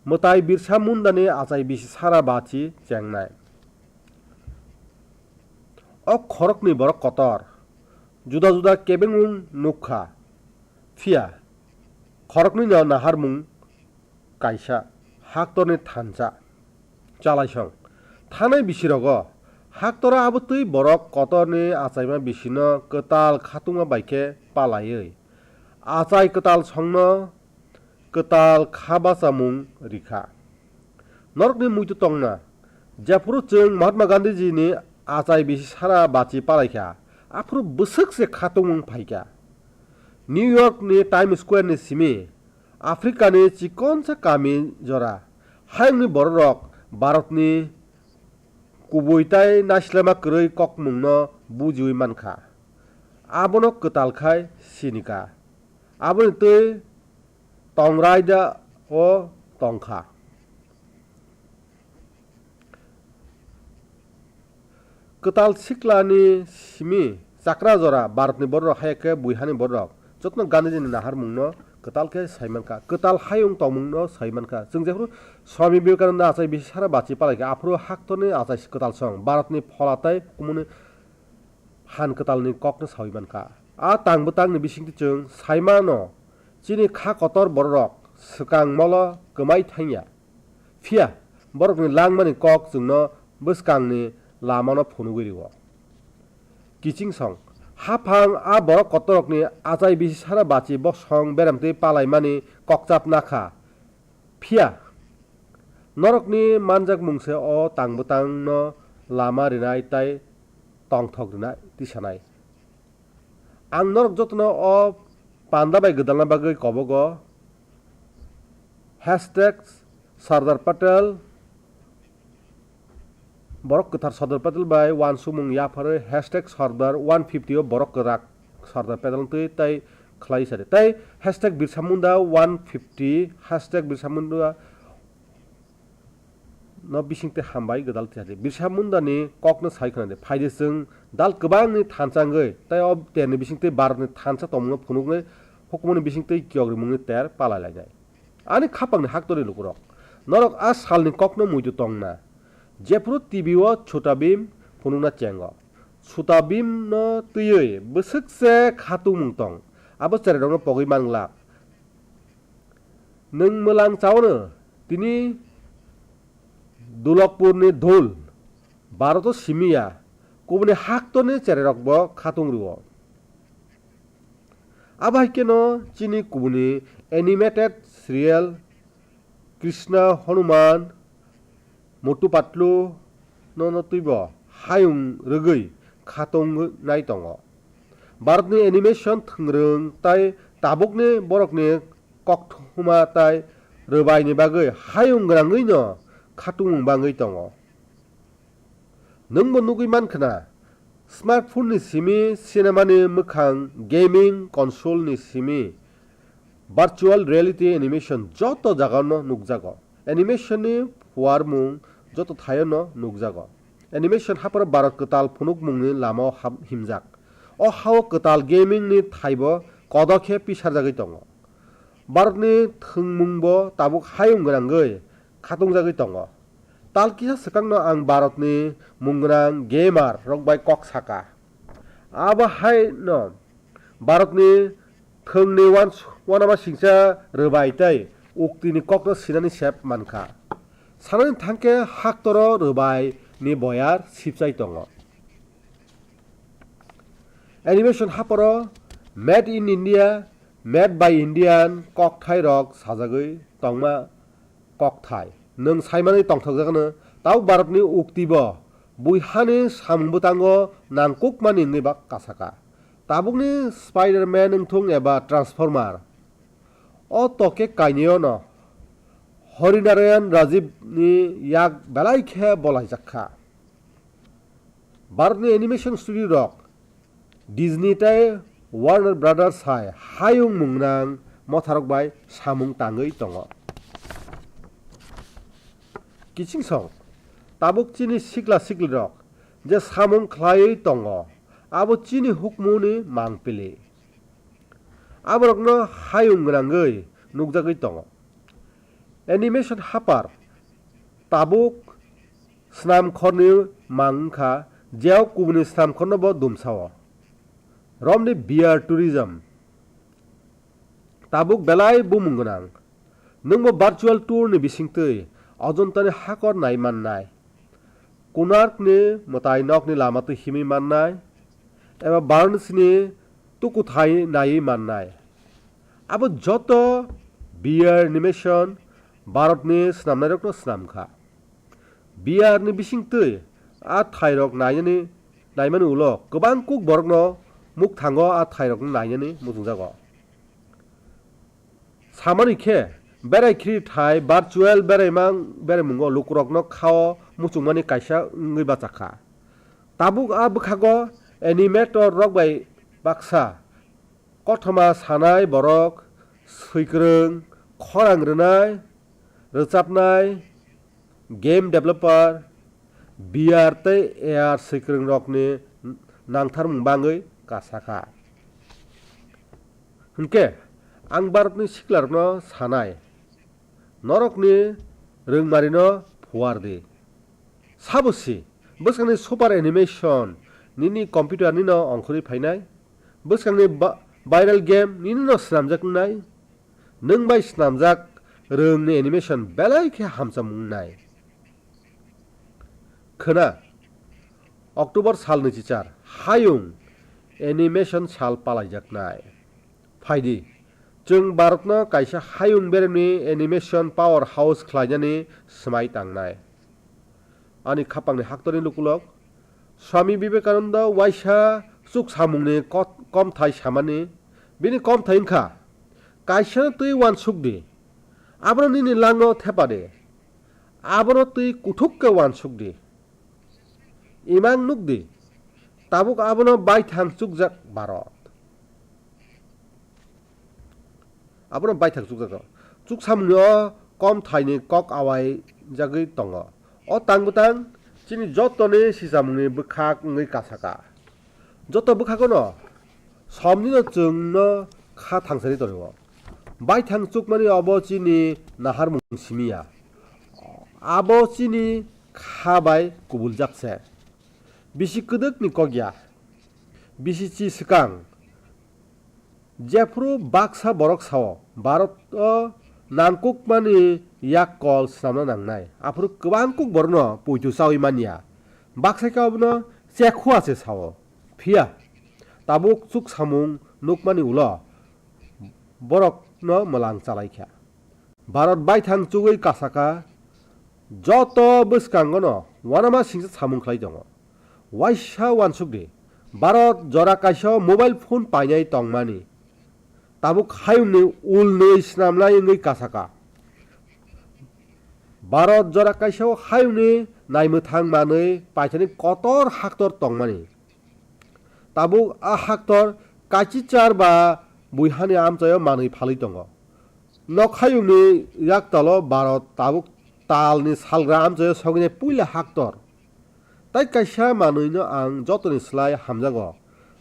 मताय बिरसा मुन्दानि आचाय बिसि सारा बाची जेंनाय अ खरकनि बरक कतर जुदा जुदा केबेंमुं नुखा फिया खरकनि नाहारमुं कायसा हाक्तरनि थानसा चालायसं थानाय बिसिरग हाक्तरा आबुतै बरक कतरनि आचायमा बिसिनो कताल खातुमा बायके पालायै आचाय कताल संनो कताल खाबासा मुं रिखा नरकनि मुइतु तंना जेफुरु जों महात्मा गांधीजीनि आचाय बिसि सारा बाची पालायखा आफुरु बोसोकसे खातुमुं फाइका न्यूयर्कनि टाइम स्क्वायरनि सिमी आफ्रिकानि चिकनसा कामी जरा हायंनि बररक भारतनि कुबुइताय नासिलामा क्रय कक मुंनो बुजिउइ मानखा आबनो कतालखाय सिनिका आबनो तै तंरायदा ओ तंखा कताल सिक्लानि सिमी चाक्रा जरा भारतनि बररक हायके बुइहानि बररक जतन गांधीजीनि नाहार मुंनो कतालके साइमानका कताल हायुं तमुंनो साइमानका जों जेफोर स्वामी विवेकानंद आचाय बिसि सारा बाची पालायका आफुरु हाक्तनि आचाय कताल सं भारतनि फलाताय कुमुनि हान कतालनि ककनो साइमानका आ तांबो तांनि बिसिंति जों साइमानो चिनि खा कतर बररक सकां मल कमाय थाइया फिया बरकनि लांमानि कक जोंनो बसकांनि लामानो फुनुगुरिव किचिं सं हाफां आ बरक कतरकनि आचाय बिसि सारा बाची बसं बेरामते पालायमानि ककचाप नाखा फिया नरकनि मानजाक मुंसे अ तांबो तांनो लामा रिनाय ताय तंथक रिनाय तिसानाय आं नरक जतनो अ पान्दा बाय गोदालना बागै कबग हैशटैग सरदार पटेल बरक कथार सरदार पटेल बाय वान सुमुं याफारे हैशटैग सरदार 150 बरक राक सरदार पटेल तै खलाई सारे तै हैशटैग बिरसा मुंडा 150 हैशटैग बिरसा मुंडा न बिसिंते हामबाय गोदाल तिहादे बिरसा मुंडानि ककनो सायखनादे फायदे जों दाल गोबांनि थानसांगै तै अब तेरनि बिसिंते भारतनि थानसा तमनो फुनुगै हुकुमनि बिसिंते कियग्रि मुंनि तेर पालायलायनाय आनि खापांनि हाक्तरि लुकुरक नरक आ सालनि ककनो मुइतु तंना जेफुरु टीवीओ छोटा भीम फुनुना चेंगो छोटा भीम न तुयै बोसोकसे खातु मुंतं आबो चेरेदंनो पगै मांगला नों मोलां चावनो तिनि दुलकपुरनि धुल भारत सिमिया कुबनि हाक्तनि चेरेरकबो खातुंरिव आबाहिकेनो चिनि कुबनि एनिमेटेड सिरियल कृष्ण हनुमान मोटू पातलु ननतुइब हायुं रगै खातंग नाय दङ भारतनि एनिमेशन थोंरों ताय ताबुकनि बरकनि ककथुमा ताय रबायनि बागै हायुं गोनाङैनो खातुं बाङै दङ नोंबो नुगै मानखोना स्मार्टफोननि सिमी सिनेमानि मोखां गेमिं कनसोलनि सिमी भार्चुअल रियलिटी एनिमेशन जत जागानो नुगजागो एनिमेशननि फुवार मुं जत थायनो नुगजागो एनिमेशन हापर भारत कताल फुनुक मुंनि लामाव हिमजाक अ हाव कताल गेमिंनि थाइबो कदखे पिसार जागै दङ भारतनि थोंमुंबो ताबुक हायुं गोनाङै खातुं जागै दङ talkisa sekangno ang Bharatni mungrang gamer rokbai kok saka abo hai no Bharatni thongni wanama singsa rbai tai uktini kokno sinani sep manka sanani thangke haktoro rbai ni boyar sipsai tongo animation haporo made in India made by Indian kok thai rok sajagoi tongma kok thai nung saimani tongthokjagano tau Bharatni uktibo buihani sambutango nangkukmani ngiba kasaka tabukni Spider-Man nungthung eba Transformer o toke kaineo no Harinarayan Rajiv ni yak belai khe bolai jakha Bharatni animation studio rok Disney tai Warner Brothers hai hayung mungnang motharok bai samung tangoi tongo kichingsong tabuk chini sikla sikli rok je samung khlaioi tongo abo chini hukmuni mangpili aborokno hayung grangoi nugjagoi tongo animation hapar tabuk snam khorni mangkha jeo kubni snam khorno bo dumsao romni beer tourism tabuk belai bumungnang nungbo virtual tour ni bisingtui অজন্তনে হাকর নাই মাননাই কোনার্কনি মতাই নকনি লামাতে হিমি মাননাই এবা বার্নসনি তুকু থাই নাই মাননাই আবো যত বিয়ার নিমেশন ভারতনি স্নামনাই রকনো স্নামখা বিয়ারনি বিসিংতৈ আ থাইরক নাইনি নাইমানি উল गोबां cook बरकनो मुख थांगो आ थाइरक नाइनि मुजुंजागो सामानि खे बेराय ख्रि थाइ भार्चुअल बेरायमुंगो लुकुरकनो खाओ मुचुंमानि काइसा ngै बाचाखा ताबुक आ बखागो एनिमेटर रक बाय बाक्सा कथमा सानाय बरक सैख्रों खरांग्रोनाय रोजाबनाय गेम डेभेलपार बिआर तै एआर सैख्रों रकनि नांथार मुंबाङै कासाखा हुनके आं भारतनि सिख्लारनो सानाय नरकनि रोंमारिनो फुवारदि साबोसि बोसखांनि सुपार एनिमेशन निनि कम्पिउटार निनो अंखरि फायनाय बोसखांनि भाइरेल गेम निनो स्नामजाकनाय नों बाय स्नामजाक रोंनि एनिमेशन बेलायखे हामसा मुंनाय खोना अक्टोबर सालनि चिचार हायुं एनिमेशन साल पालायजाकनाय फायदि जों भारतनो काइसा हायुं बेरेमनि एनिमेशन पावर हाउस ख्लायनानै समाय तांनाय आनि खापांनि हाक्तनि लुकुलक स्वामी विवेकानंद वाइसा सुख सामुंनि कम थाइ सामानि बिनि कम थाइनखा काइसा तै वान सुखदि आबनो निनि लांनो थेपादे आबनो तै कुथुकके वान सुखदि इमां नुकदि ताबुक आबनो बाय थां सुखजाक भारत आबनो बायथाक जुगजागो जुग सामनो कम थाइनि कक आवाय जागै दङ अ तांबुतां चिनि जतने सिजामुनि बखाक ngै कासाका जत बखागनो समनिनो जोंनो खा थांसरि दरयो बायथां जुग मानि अबो चिनि नाहार मुंसिमिया आबो चिनि खाबाय कुबुल जाकसे बिसि कदकनि कगया बिसि चि सिकां जेफ्रु बाक्सा बरक साव भारत नांकुक मानि याक कल सामना नांनाय आफरु गोबां कुक बरनो पुइतु सावि मानिया बाक्साकावनो चेखुआसे साव फिया ताबुक सुक सामुं नुकमानि उल बरक न मलां चालायख्या भारत बायथां चुगै कासाका जत बसकांगनो वानामा सिंसा सामुं खलाय दङ वाइसा वानसुकदि भारत जरा काइसा मोबाइल फोन पाइनाय तंमानि ताबुक हायुंनि उलनै स्नामनाय ngै कासाका भारत जरा काइसाव हायुंनि नायमोथां मानै पाइथानि कतर हाक्तर तंमानि ताबुक आ हाक्तर काचिचार बा बुइहानि आमचायाव मानै फालै दङ नक हायुंनि याकताल भारत ताबुक तालनि सालग्रा आमचायाव सगिने पुइला हाक्तर ताइ काइसा मानैनो आं जतनि स्लाय हामजागो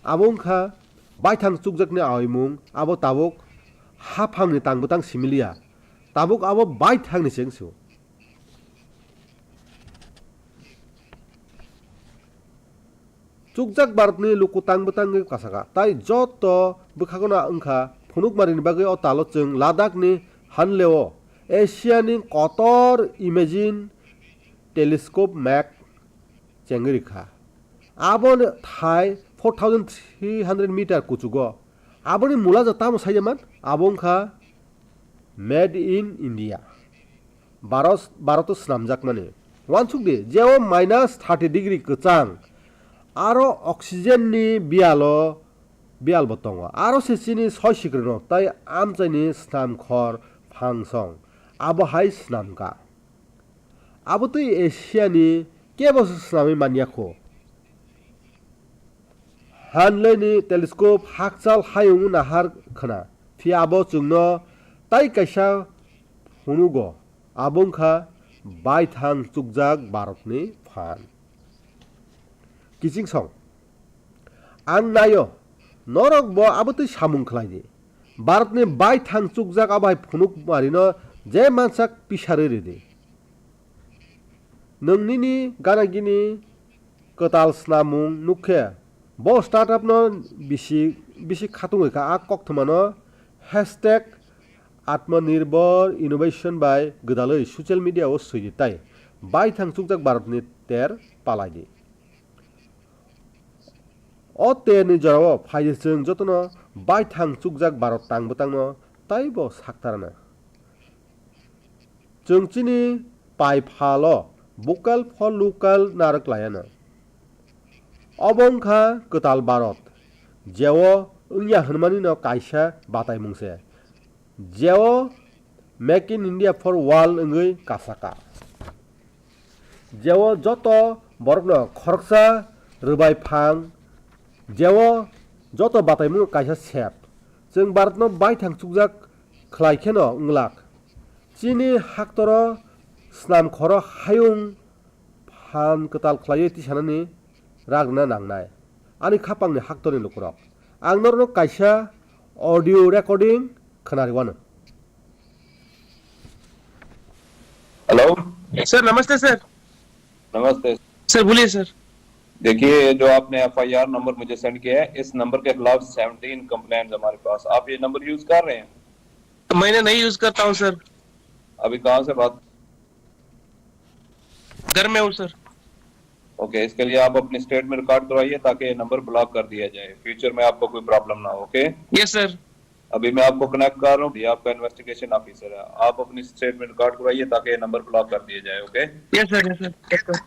आबुंखा बायथां चुकजाकनि आइमुं आबो ताबुक हाफांनि तांबुतां सिमिलिया ताबुक आबो बायथांनि सेंसु चुकजाक भारतनि लुकुतां बुतांगै कासाका ताई जत बखागना अंखा फुनुकमारिनि बागै अ तालो जों लादाखनि हानलेओ एशियानि कतर इमेजिन टेलिस्कोप मैक चेंगरिखा आबन थाई 4300 मीटर कुचुगो आबनि मुला जता मसायमान आबंखा मेड इन इंडिया भारत स्नामजाक माने वानसुकदि जेव -30 डिग्री कचां आरो ऑक्सीजन नि बियाल बतंग आरो सेसिनि 6 सिग्रनो ताई आमचाइनि स्नामखर फांसं आबो हाई स्नामका आबो तो एशियानि केबस स्नामी मानियाखो हानलेनि टेलिस्कोप हाकचाल हायुं नाहार खना फि आबो चुंनो ताई कैसा हुनुगो आबंखा बायथां चुकजाक भारतनि फान किचिं सं आं नायो नरक बो आबोतै सामुं खलायदि भारतनि बायथां चुकजाक आबाय फुनुक मारिनो जे मानसाक पिसारे रेदि नोंनिनि गानागिनि कताल स्नामुं नुखे बो स्टार्टअप न बिसि खातुङैखा आ कक्थमानो हैशटैग आत्मनिर्भर इनोवेशन बाय गदालै ससियेल मीडिया ओ सैदिताय बायथां चुकजाक भारतनि तेर पालायदि अ तेरनि जराव फायजों जतनो बायथां चुकजाक भारत तांबतांनो ताइबो साक्तारनो जोंचिनि पाइफालो भोकाल फर लोकाल नारक लायानो अबंखा कताल भारत जेव उन्या हनुमानी न कायसा बाताय मुंसे जेव make in India for world अंगै कासाका जेव जत बरकनो खरकसा रबाय फां जेव जत बाताय मुं कायसा सेप जों भारतनो बायथां चुकजाक खलायखेनो उंलाक चीनी हाक्तर स्नाम खर हायुं फान कताल खलायो तिसानानि रागना नांनाय आनि खापांनि हाक्तरनि लुकुरक आंनरनो कायसा ऑडियो रिकॉर्डिंग खोनारिवानो हेलो सर नमस्ते सर। नमस्ते सर बोलिए सर। देखिए जो आपने एफआईआर नंबर मुझे सेंड किया है इस नंबर के खिलाफ 17 कंप्लेंट्स हमारे पास। आप ये नंबर यूज कर रहे हैं? मैंने नहीं यूज करता हूँ सर। अभी कहाँ से बात? घर में हूँ सर। ओके, इसके लिए आप अपनी स्टेट में रिकॉर्ड करवाइए ताकि ये नंबर ब्लॉक कर दिया जाए, फ्यूचर में आपको कोई प्रॉब्लम ना हो। Okay yes sir. अभी मैं आपको कनेक्ट कर रहा हूँ, ये आपका इन्वेस्टिगेशन ऑफिसर है, आप अपनी स्टेट में रिकॉर्ड करवाइए ताकि ये नंबर ब्लॉक कर दिया जाए। Okay yes sir yes sir.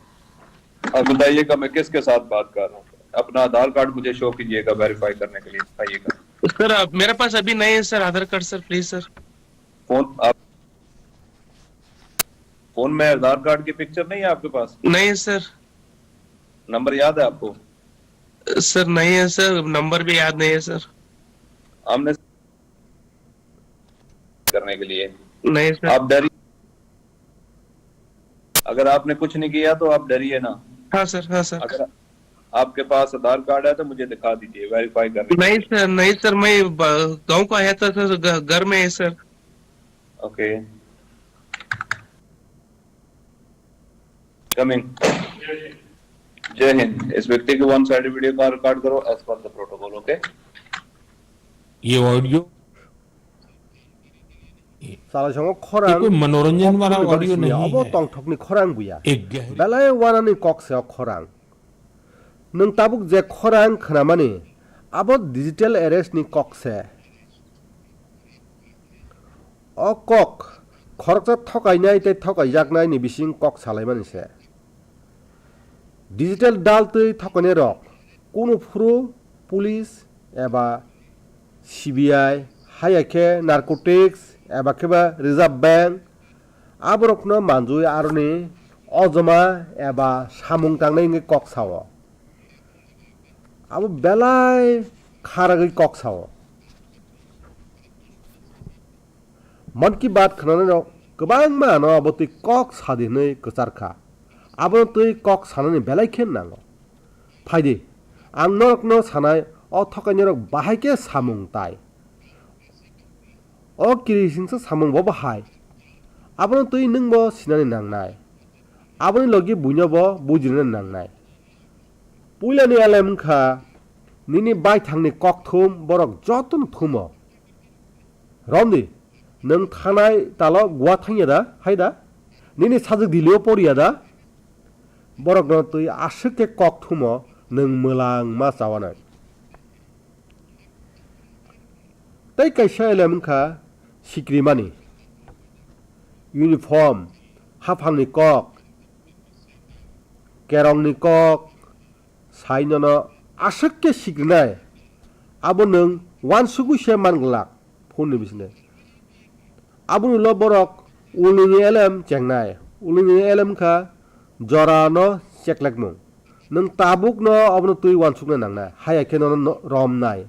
अब बताइएगा मैं किसके साथ बात कर रहा हूँ। अपना आधार कार्ड मुझे शो कीजिएगा वेरीफाई करने के लिए। बताइएगा सर मेरे पास अभी नहीं है sir Aadhaar card sir, please sir. Phone में आधार कार्ड की पिक्चर नहीं है आपके पास? नहीं है सर। नंबर याद है आपको? सर नहीं है सर, नंबर भी याद नहीं है सर। हमने करने के लिए नहीं सर। आप डरिए, अगर आपने कुछ नहीं किया तो आप डरिए ना। हाँ सर हाँ सर। अगर आपके पास आधार कार्ड है तो मुझे दिखा दीजिए वेरीफाई करने। नहीं सर नहीं सर, मैं गांव को आया था सर, घर में है सर। Okay coming. जय हिंद। इस व्यक्ति के वन साइड वीडियो का रिकॉर्ड करो एज पर द प्रोटोकॉल। ओके ये ऑडियो साला संग खरां कोई मनोरंजन वाला ऑडियो नहीं अब है, तंगथकनि खरां बुया एक गहरी बेलाय वानानि कक्सेयाव खरां नों ताबुक जे खरां खोनामानि अब डिजिटल एरेस्टनि कक्से अ कक खरकसा थकायनाय ते थकायजाकनाय नि बिसिं कक सालायमानिसे डिजिटल दालतै थकायनाय रक कुनु फुरु पुलिस एबा सीबीआई हायाखे नारकोटिक्स एबा केबा रिजर्व बैंक आबरकनो मानजुय आरनि अजमा एबा सामुं तांनायनि कक सावो अब बेलाय खारागै कक सावो मन की बात खोनानै गोबां मानो अब तै कक सादिनै कचारखा अब तै कक सानानै बेलाय खेन नांगौ फायदि आं नरकनो सानाय अ थकायनाय बाहायके सामुं ताय अ किरिसिंसो सामुं बो बाहाय अब तै नोंबो सिनानै नांनाय अब लगे बुइनबो बुजिनो नांनाय पुइलानि एलेमखा निनि बाय थांनि ककथुम बरक जतन थुमो रमनि नों थानाय ताल गुवा थांया दा हायदा निनि साजक दिलियो परिया दा बरक न तुइ आसुके ककथुमो नों मोलां मा जावानाय तै कैसा एलेमखा सिक्रिमानि यूनिफॉर्म हाफांनि कक केरंनि कक साइनन आसुके सिक्रिनाय आबो नों वान सुगुसे मानगलाक फोननि बिसने आबो नुलो बरक उलुनि एलेम चेंनाय उलुनि एलेमखा जरानो चेकलेकमु नों ताबुक न अबनो तुइ वान सुगने नांना हायाखे न रमनाय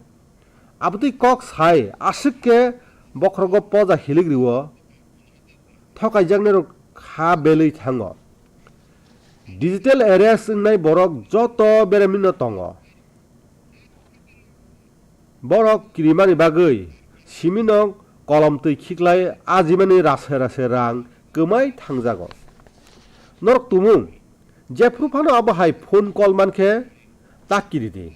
आबो तुइ कक साइ आसुके बख्रगो पजा हिलिग्रिवो थकाइजांने खा बेलै थाङो डिजिटल एरेस्ट होननाय बरक जत बेरामिनो दङ बरक किरिमानि बागै सिमिनक कलम तै खिख्लाय आजिमानि रासे रासे रां गोमाय थांजागो नरक तुमुं जेफ्रुफानो आबहाय फोन कल मानखे ताकिरिदि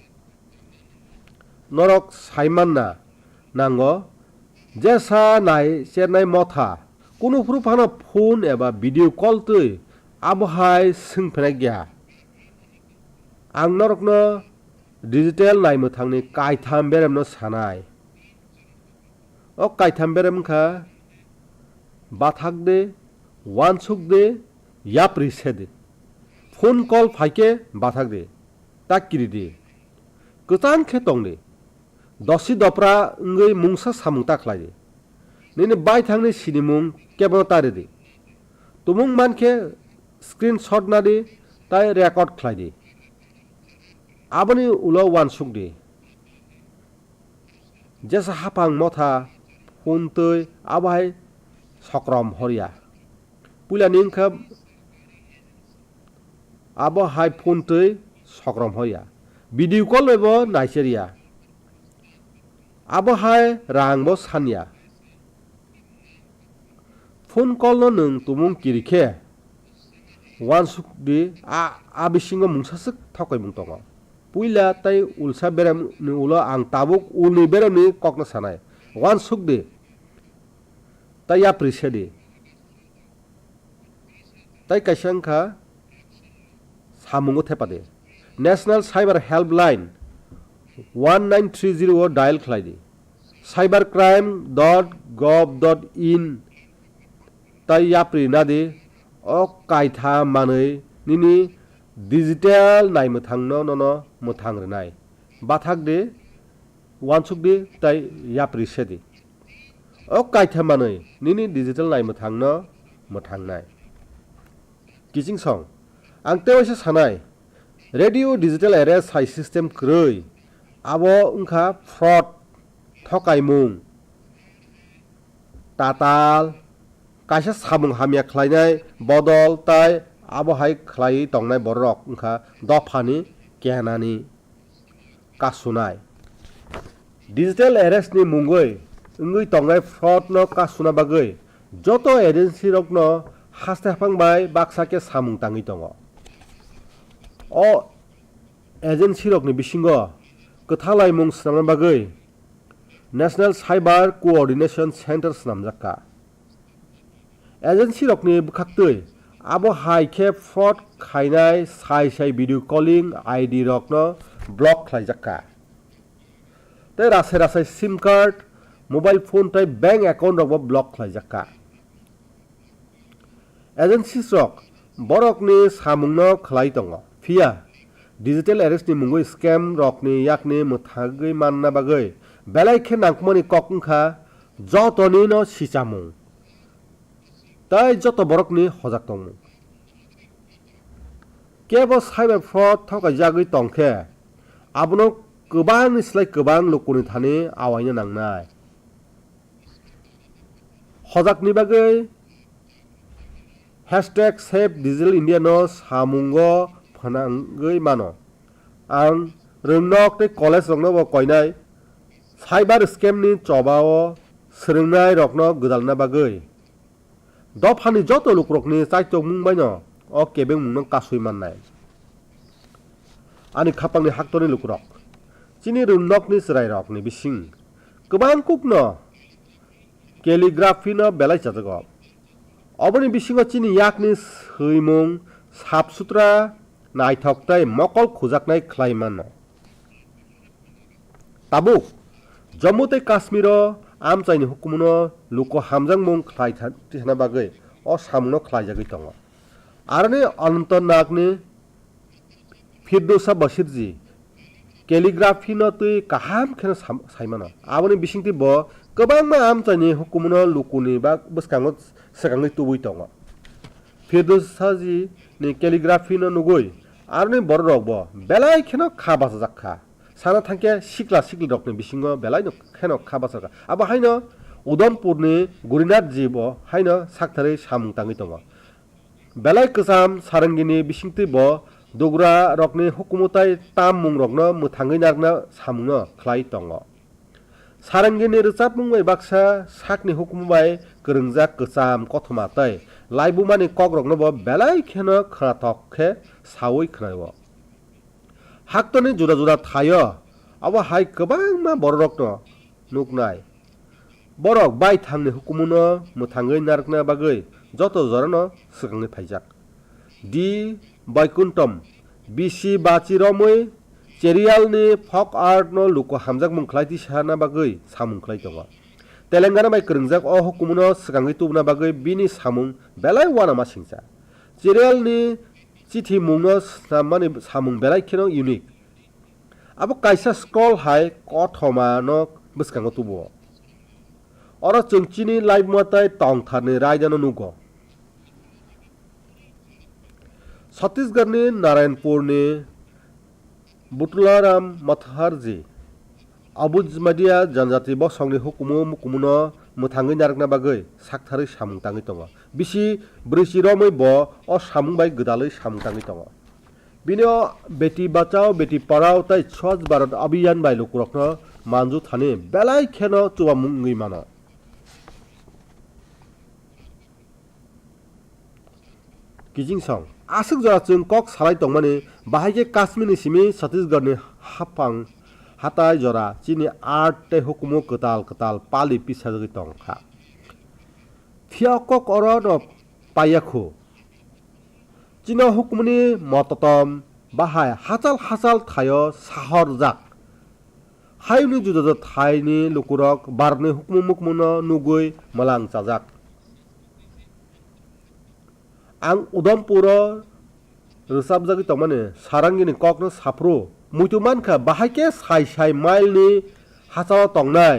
नरक साइमानना नांगो जेसा नाय सेरनाय मथा कुनु फ्रुफानो फोन एबा भिडिअ कल तै आबहाय सोंफेनाय गैया आं नरकनो डिजिटेल नायमो थांनि कायथाम बेरामनो सानाय ओ कायथाम बेरामखा बाथाक दे वानसुक दे याप्रि सेदे फोन कल फाइके बाथाक दे ताकिरि दे गोतान खेतंग दे दसी दप्रा ngै मुंसा सामुं ताख्लाय दे निनि बाय थांनि सिनिमुं केबो तारे दे तुमुं मानखे स्क्रीनशॉट ना दे ताय रेकर्ड खलाय दे आबनि उलो वानसुक दे जेसा हापां मथा फोन तै आबहाय सक्रम हरिया पुला निंखा आबहाय फोन तै सक्रम हरिया भिडिअ कल एबो नाइसेरिया आबहाय रांबो सानिया फोन कल नों तुमुं किरिखे वानसुक दे आबिसिंगो मुंसासक थकाय मुं दङ पुइला ताय उलसा बेराम नि उलो आं ताबुक उलनि बेरामनि ककना सानाय वानसुक दे ताय याप्रिसे दे ताय काइसांखा सामुंगो थेपा दे नेशनल साइबर हेल्पलाइन 1930 डायल खलाय दे cybercrime.gov.in ताय याप्रि ना दे ओ कायथा मानै निनि डिजिटल नाय मोथांनो ननो मोथांरनाय बाथाक दे वानसुक दे ताय याप्रि सेदे ओ कायथा मानै निनि डिजिटल नाय मोथांनो मोथांनाय किसिं सं आं तेवसे सानाय रेडियो डिजिटल एरेस्ट साइ सिस्टेम क्रै आबो उनखा फ्रड थकायमुं ताताल कायसा सामुं हामिया खलायनाय बदल ताय आबहाय खलाय तंनाय बरक उनखा दफानि केनानि कासुनाय डिजिटल एरेस्ट नि मुंगै उंगै तंनाय फ्रड न कासुना बागै जत एजेंसी रकनो हास्ताफांबाय बाक्साके सामुं ताङै दङ अ एजेंसी रकनि बिसिंगो कथालाय मुं स्नामना बागै नेशनल साइबर कोऑर्डिनेशन सेंटर स्नामजाका एजेंसी रकनि बुखाक्तै आबो हाइके फ्रड खायनाय साइ साइ भिडिअ कलिं आईडी रकनो ब्लक खालायजाका तै रासे रासे सिम कार्ड मोबाइल फोन तै बैंक अकाउंट रकबो ब्लक खालायजाका एजेंसी रक बरकनि सामुंनो खलाय दङ फिया डिजिटल एरेस्ट नि मुंगै स्कैम रकनि याकनि मोथागै मानना बागै बेलायखे नांकमनि ककंखा जतनि न सिचामुं ताय जत बरकनि हजाक दङ केबो साइबर फ्रड थकाय जागै तंखे आबनो गोबां निस्लाय गोबां लोकनि थाने आवायनो नांनाय हजाकनि बागै #SaveDigitalIndia no सामुंगो फनांगै मानो आं रोंनक ते कलेज रंनो बो कयनाय साइबर स्कैम नि चबाओ सोलोंनाय रकनो गोदालना बागै दफानि जत लुक रकनि चाइतो मुंबायनो अ केबें मुंनो कासुय माननाय ani khapangni haktoni lukrok chini rumnokni srairokni bising गोबां कुकनो केलिग्राफिनो बेलाय जाजोगो अबनि बिसिङो चिनि याकनि सैमुं साफ सुथ्रा नायथकताय मकल खुजाकनाय ख्लायमान ताबुक जम्मू तै काश्मीर आमचाइनि हुकुमनो लुको हामजां मुं ख्लाय थाना बागै अ सामुनो ख्लायजागै दङ आरने अनन्तनागनि फिरदौसा बसिरजी केलिग्राफिनो तै काहाम खेन साइमानो आबनि बिसिंति ब गोबां मा आमचाइनि हुकुमनो लुकुनि बा बसकांगो सकांगै तुबै दङ फिरदौसाजी नि केलिग्राफिनो नुगै आरने बररक ब बेलाय खेन खाबास जाखा साना थांके सिक्ला सिक्लि रकनि बिसिङो बेलाय खेन खाबास जाखा आबा हायनो उदमपुरनि गुरिनाथ जीब हायनो साकथारै सामुं ताङै दङ बेलाय गोजाम सारंगिनि बिसिंति ब दुग्रा रकनि हुकुमताय ताम मुं रकनो मुथाङै नारना सामुनो ख्लाय दङ सारंगिनि रोजाब मुंबाय बाक्सा साकनि हुकुमबाय गोरोंजा गोजाम कथमाताय लाइबुमानि कक रकनो ब बेलाय खेन खाथकखे सावै खनायो हाक्तनि जुदा जुदा थायो अब हाय गोबां मा बर रकनो नुकनाय बरक बाय थांनि हुकुमनो मुथाङै नारना बागै जत जरनो सकाङै फाइजाक दि बैकुंठम बिसि बाचिरमै चेरियालनि फक आर्ट न लुको हामजाक मुंख्लायथि साना बागै सामुंख्लाय दङ तेलेंगाना बाय गोरोंजाक अ हुकुमनो सकाङै तुबना बागै बिनि सामुं बेलाय वाना मा सिंसा चेरियालनि चिठी मुंनो माने सामुं बेलाय खेनो यूनिक अब काइसा स्क्रल हाय कथमा न बसकाङो तुबो अर चंचिनि लाइव मताय तंथारनि रायदानो नुगो छत्तीसगढ़नि नारायणपुरनि बुटुलाराम मतहारजी अबुजमादिया जनजाति बसंनि हुकुमो मुकुमनो मुथाङै नारगना बागै साकथारै सामुं ताङै दङ बिसि ब्रैसिरमै ब अ सामुं बाय गोदालै सामुं ताङै दङ बिनो बेटी बचाओ बेटी पढ़ाओ ताय स्वच्छ भारत अभियान बाय लुकुरकनो मानजु थाने बेलाय खेनो चुवा मुंगै मानो किजिं सं आसुक जराचुं कक सालाय दंमाने बाहायके काश्मीरनि सिमी छत्तीसगढ़नि हाफां हाताय जरा चिनि आर्ट ते हुकुमो कताल कताल पाली पिसाजगै दंखा थियाकक अरन पायाखु चिनो हुकुमनि मततम बाहाय हाचाल हाचाल थायो साहर जाक हायनि जुदा जुदा थायनि लुकुरक भारतनि हुकुम मुकुमनो नुगै मलां चाजाक आं उदमपुर रोजाबजागै दंमाने सारंगिनि ककनो साफ्रो मुइतु मानखा बाहायके साय साय माइलनि हाचाव तंनाय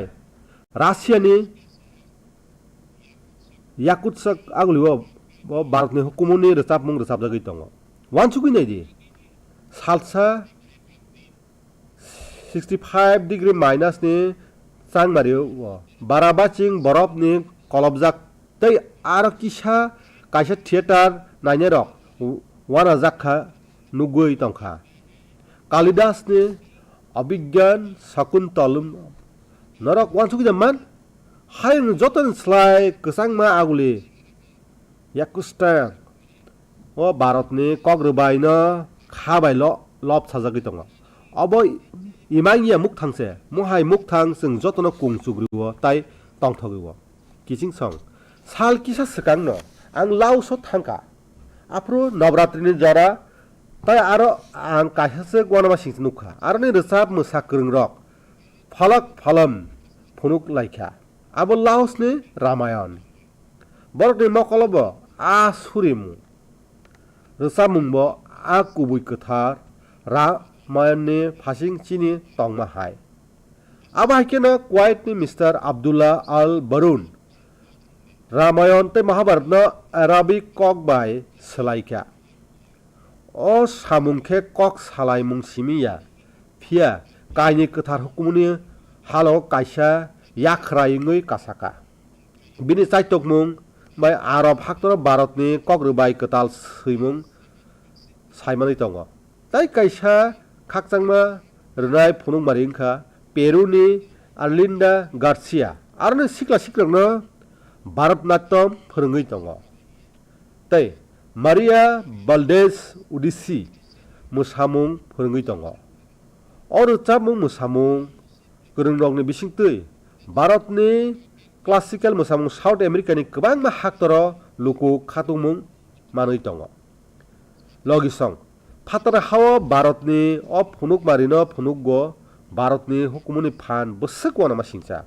रासियानि याकुत्सक आगलिव भारतनि हुकुमनि रोजाब मुं रोजाबजागै दङ वानसुगै नायदि सालसा 65 डिग्री माइनासनि चांमारियो बाराबाचिं बरफनि कलबजाक तै आरो किसा काइसा थिएटार नायने रक वाना जाखा नुगै तंखा कालिदासनि अभिज्ञान शकुन्तलम नरक वानसुगै मान हाय जतन स्लाय गोसांमा आगुलि याकुस्टा ओ भारतनि कग्रबायनो खाबायल लब साजागै दङ अब इमांगिया मुख थांसे मुहाय मुख थां जों जतन कुंसुग्रिव ताय तंथगिव किसिं सं साल किसा सकांनो आं लाउस थांखा आफ्रो नवरात्रिनि जरा ताय आरो आं काइसासे गनमा सिंस नुखा आरो नि रोसाब मोसा गोरों रक फलक फलम फुनुक लाइखा अब लाउसनि रामायण बरनि मकलब आ सुरिमु रोसाब मुंबो आ कुबुय कथार रामायणनि फासिं चिनि तंमाहाय अब हायकेनो क्वाइटनि मिस्टर अब्दुल्ला अल बरुन रामायण ते महाभारत न अराबिक कक बाय सलाइका अ सामुंखे कक सालाय मुं सिमिया फिया कायनि कथार हुकुमनि हालो काइसा याखरायङै कासाका बिनि चाइतक मुं बाय आरब हाक्तर भारतनि कग्रबाय कताल सैमुं साइमानै दङ ताय काइसा खाकचांमा रनाय फुनुं मारिंखा पेरुनि आर्लिन्डा गार्सिया आरो सिक्ला सिक्लांनो भारतनाट्यम फोरोङै दङ तै Maria बाल्डेस उदिसी musamung phorongoi tongo o rwchabmung musamung gorongrokni bisingtwi Bharatni classical musamung South America ni kwbangma haktoro luku khatungmung manui tongo logi song fatara hao Bharatni o phunukmari no phunukgo Bharatni hukumuni phan bwswk wanama singcha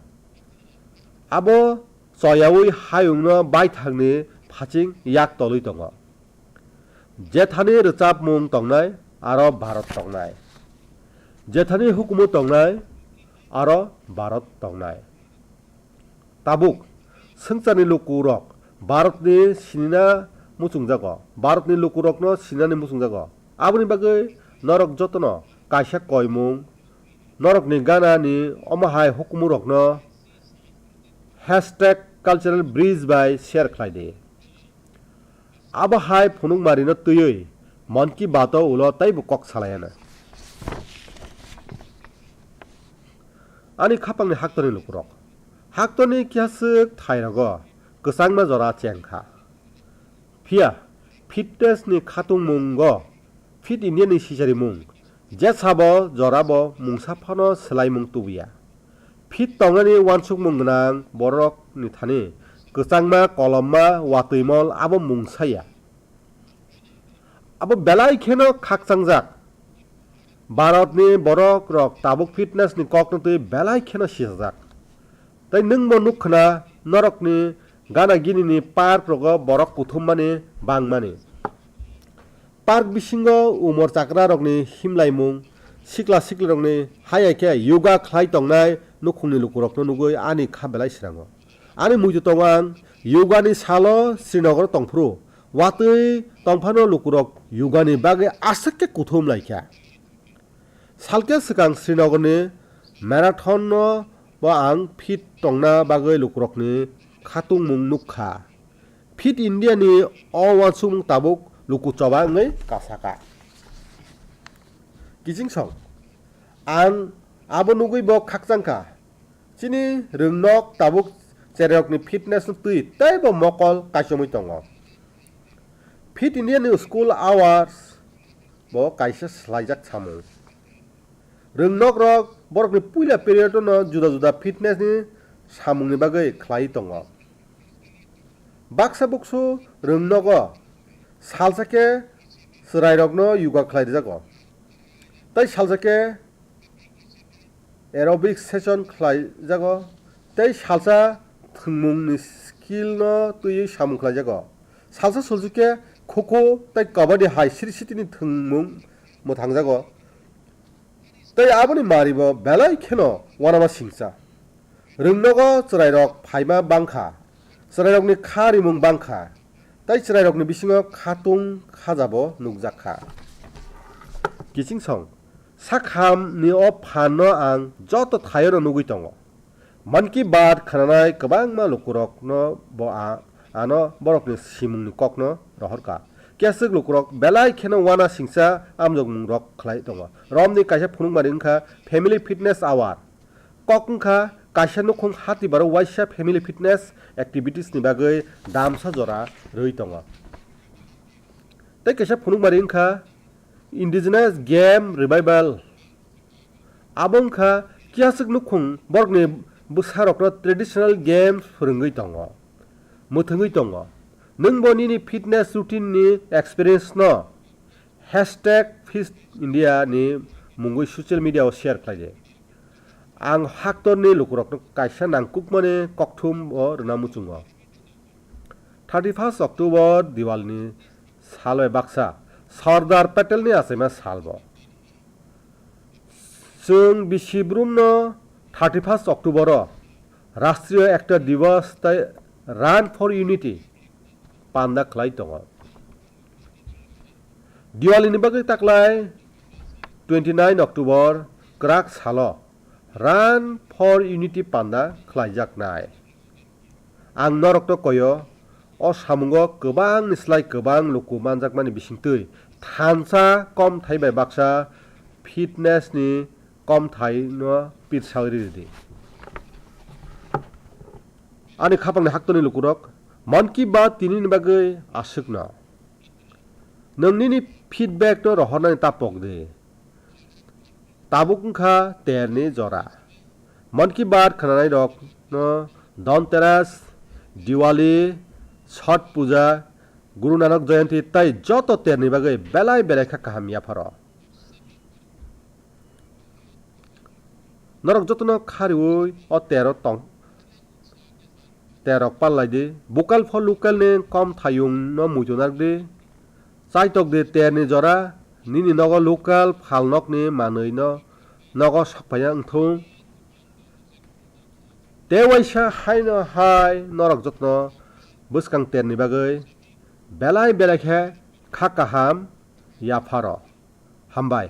abo choyawi hayungno baithangni phaching yak tolui tongo jethani rwchabmung tongnai aro Bharat tongnai jethani hukumu tongnai aro Bharat tongnai tabuk swngchani lukurok Bharatni sinina muchungjago Bharatni lukurokno sinani muchungjago aboni bagwi norok jotono kaisa koimung norokni ganani omahai hukumurokno #cultural bridge by share khlaide abo hai phunukmari no tui Mann ki Baat o ulo taibo kok salayana ani khapangni haktoni lukurok haktoni kyasuk thairago kwchangma jora chengkha phia fitness ni khatung mungo fit India ni sisari mung je sabo jorabo mungsaphano selaimung tubiya fit tongani wansuk mungnang borok ni thani kwchangma kolomma watuimol abo mungsaya abo belai kheno khakchangjak Bharatni borok rok tabuk fitness ni kokno tui belai kheno sijak tai nungbo nukkhana norokni gana gini ni park rogo borok kuthumani bangmani park bisingo umor chakra rokni himlaimung sikla sikli rokni hayake yoga khlai tongnai nukhungni lukurokno nugui ani kha belai sirango ani muitu tongwang yoga ni salo Srinagar tongphuru watui tongphano lukurok yoga ni bage asake kuthum laikha salke sikang Srinagar ni marathon no ba ang fit tongna bagoi lukurokni khatung mung nukha fit India ni owansung tabuk luku chobangai kasaka kijing song ang abo nugui bo khakchangka chini rungnok tabuk cherokni fitness tui taibo mokol kaisomui tongo fit India ni school hours bo kaisa slaijak samung rungnok rok borokni puila period no juda juda fitness ni samungni bagoi khlai tongo baksa buksu rungnogo salsake srairokno yoga khlaijago tai salsake aerobic session khlaijago tai salsa thungmungni skill no tui samung khlaijago salsa soljuke khoko tai kabaddi hai siri sitini thungmung mo thangjago tai aboni maribo belai kheno wanama singcha rungnogo chrairok phaima bangkha chrairokni kharimung bangkha tai chrairokni bisingo khatung khajabo nukjakha kiching song sakham ni o phanno ang joto thayoro nugui tongo Mann ki Baat khananai kwbangma lukurokno bo ano borokni simungni kokno rohorka kesuk lukurok belai kheno wana singsa amjogmung rok khlai tongo romni kaisa phunukmari wngkha family fitness hour kokngkha kaisa nukhung hati baro waisa family fitness activities ni bagoi damsa jora roi tongo tai kaisa phunukmari wngkha indigenous game revival abongkha kiasuk nukhung borokni bwsarokno traditional games phurungui tongo muthungui tongo nungbo nini fitness routine ni experience no #FitIndia ni mungui social media o share khlaide ang haktorni lukurokno kaisa nangkukmani kokthum o runa muchungo 31 October Diwali ni salbai baksa Sardar Patel ni asaima salbo जों बिसिब्रुमनो 31 October राष्ट्रीय एकता दिवस tai Run for Unity panda khlai tongo Diwali ni bagui taklai 29 October krak salo Run for Unity panda khlaijak nai ang norok to koyo o samungo kwbang nislai kwbang luku manjakmani bisingtui thansa kom thaibai baksa fitness ni kom thai no pirsawri di ani khapangni haktoni lukurok Mann ki Baat tini ni bagui asukna nongni feedback to rohonai tapok de tabukha terni jora Mann ki baat khanai rok no Dhanteras Diwali Chhat Puja Guru Nanak Jayanti tai joto terni bagai belai belai kha kahamia pharo Norok jotono kharioi o tero tong terok pallai de bokal for local ne kom thayung no mujonak de saitok de terni jora nini nogo local phalnok ni manui no nogo sakpaya ngthung Tewaisa haino hai norok jotno buskang terni bagai belai belai kha khakaham ya pharo hambai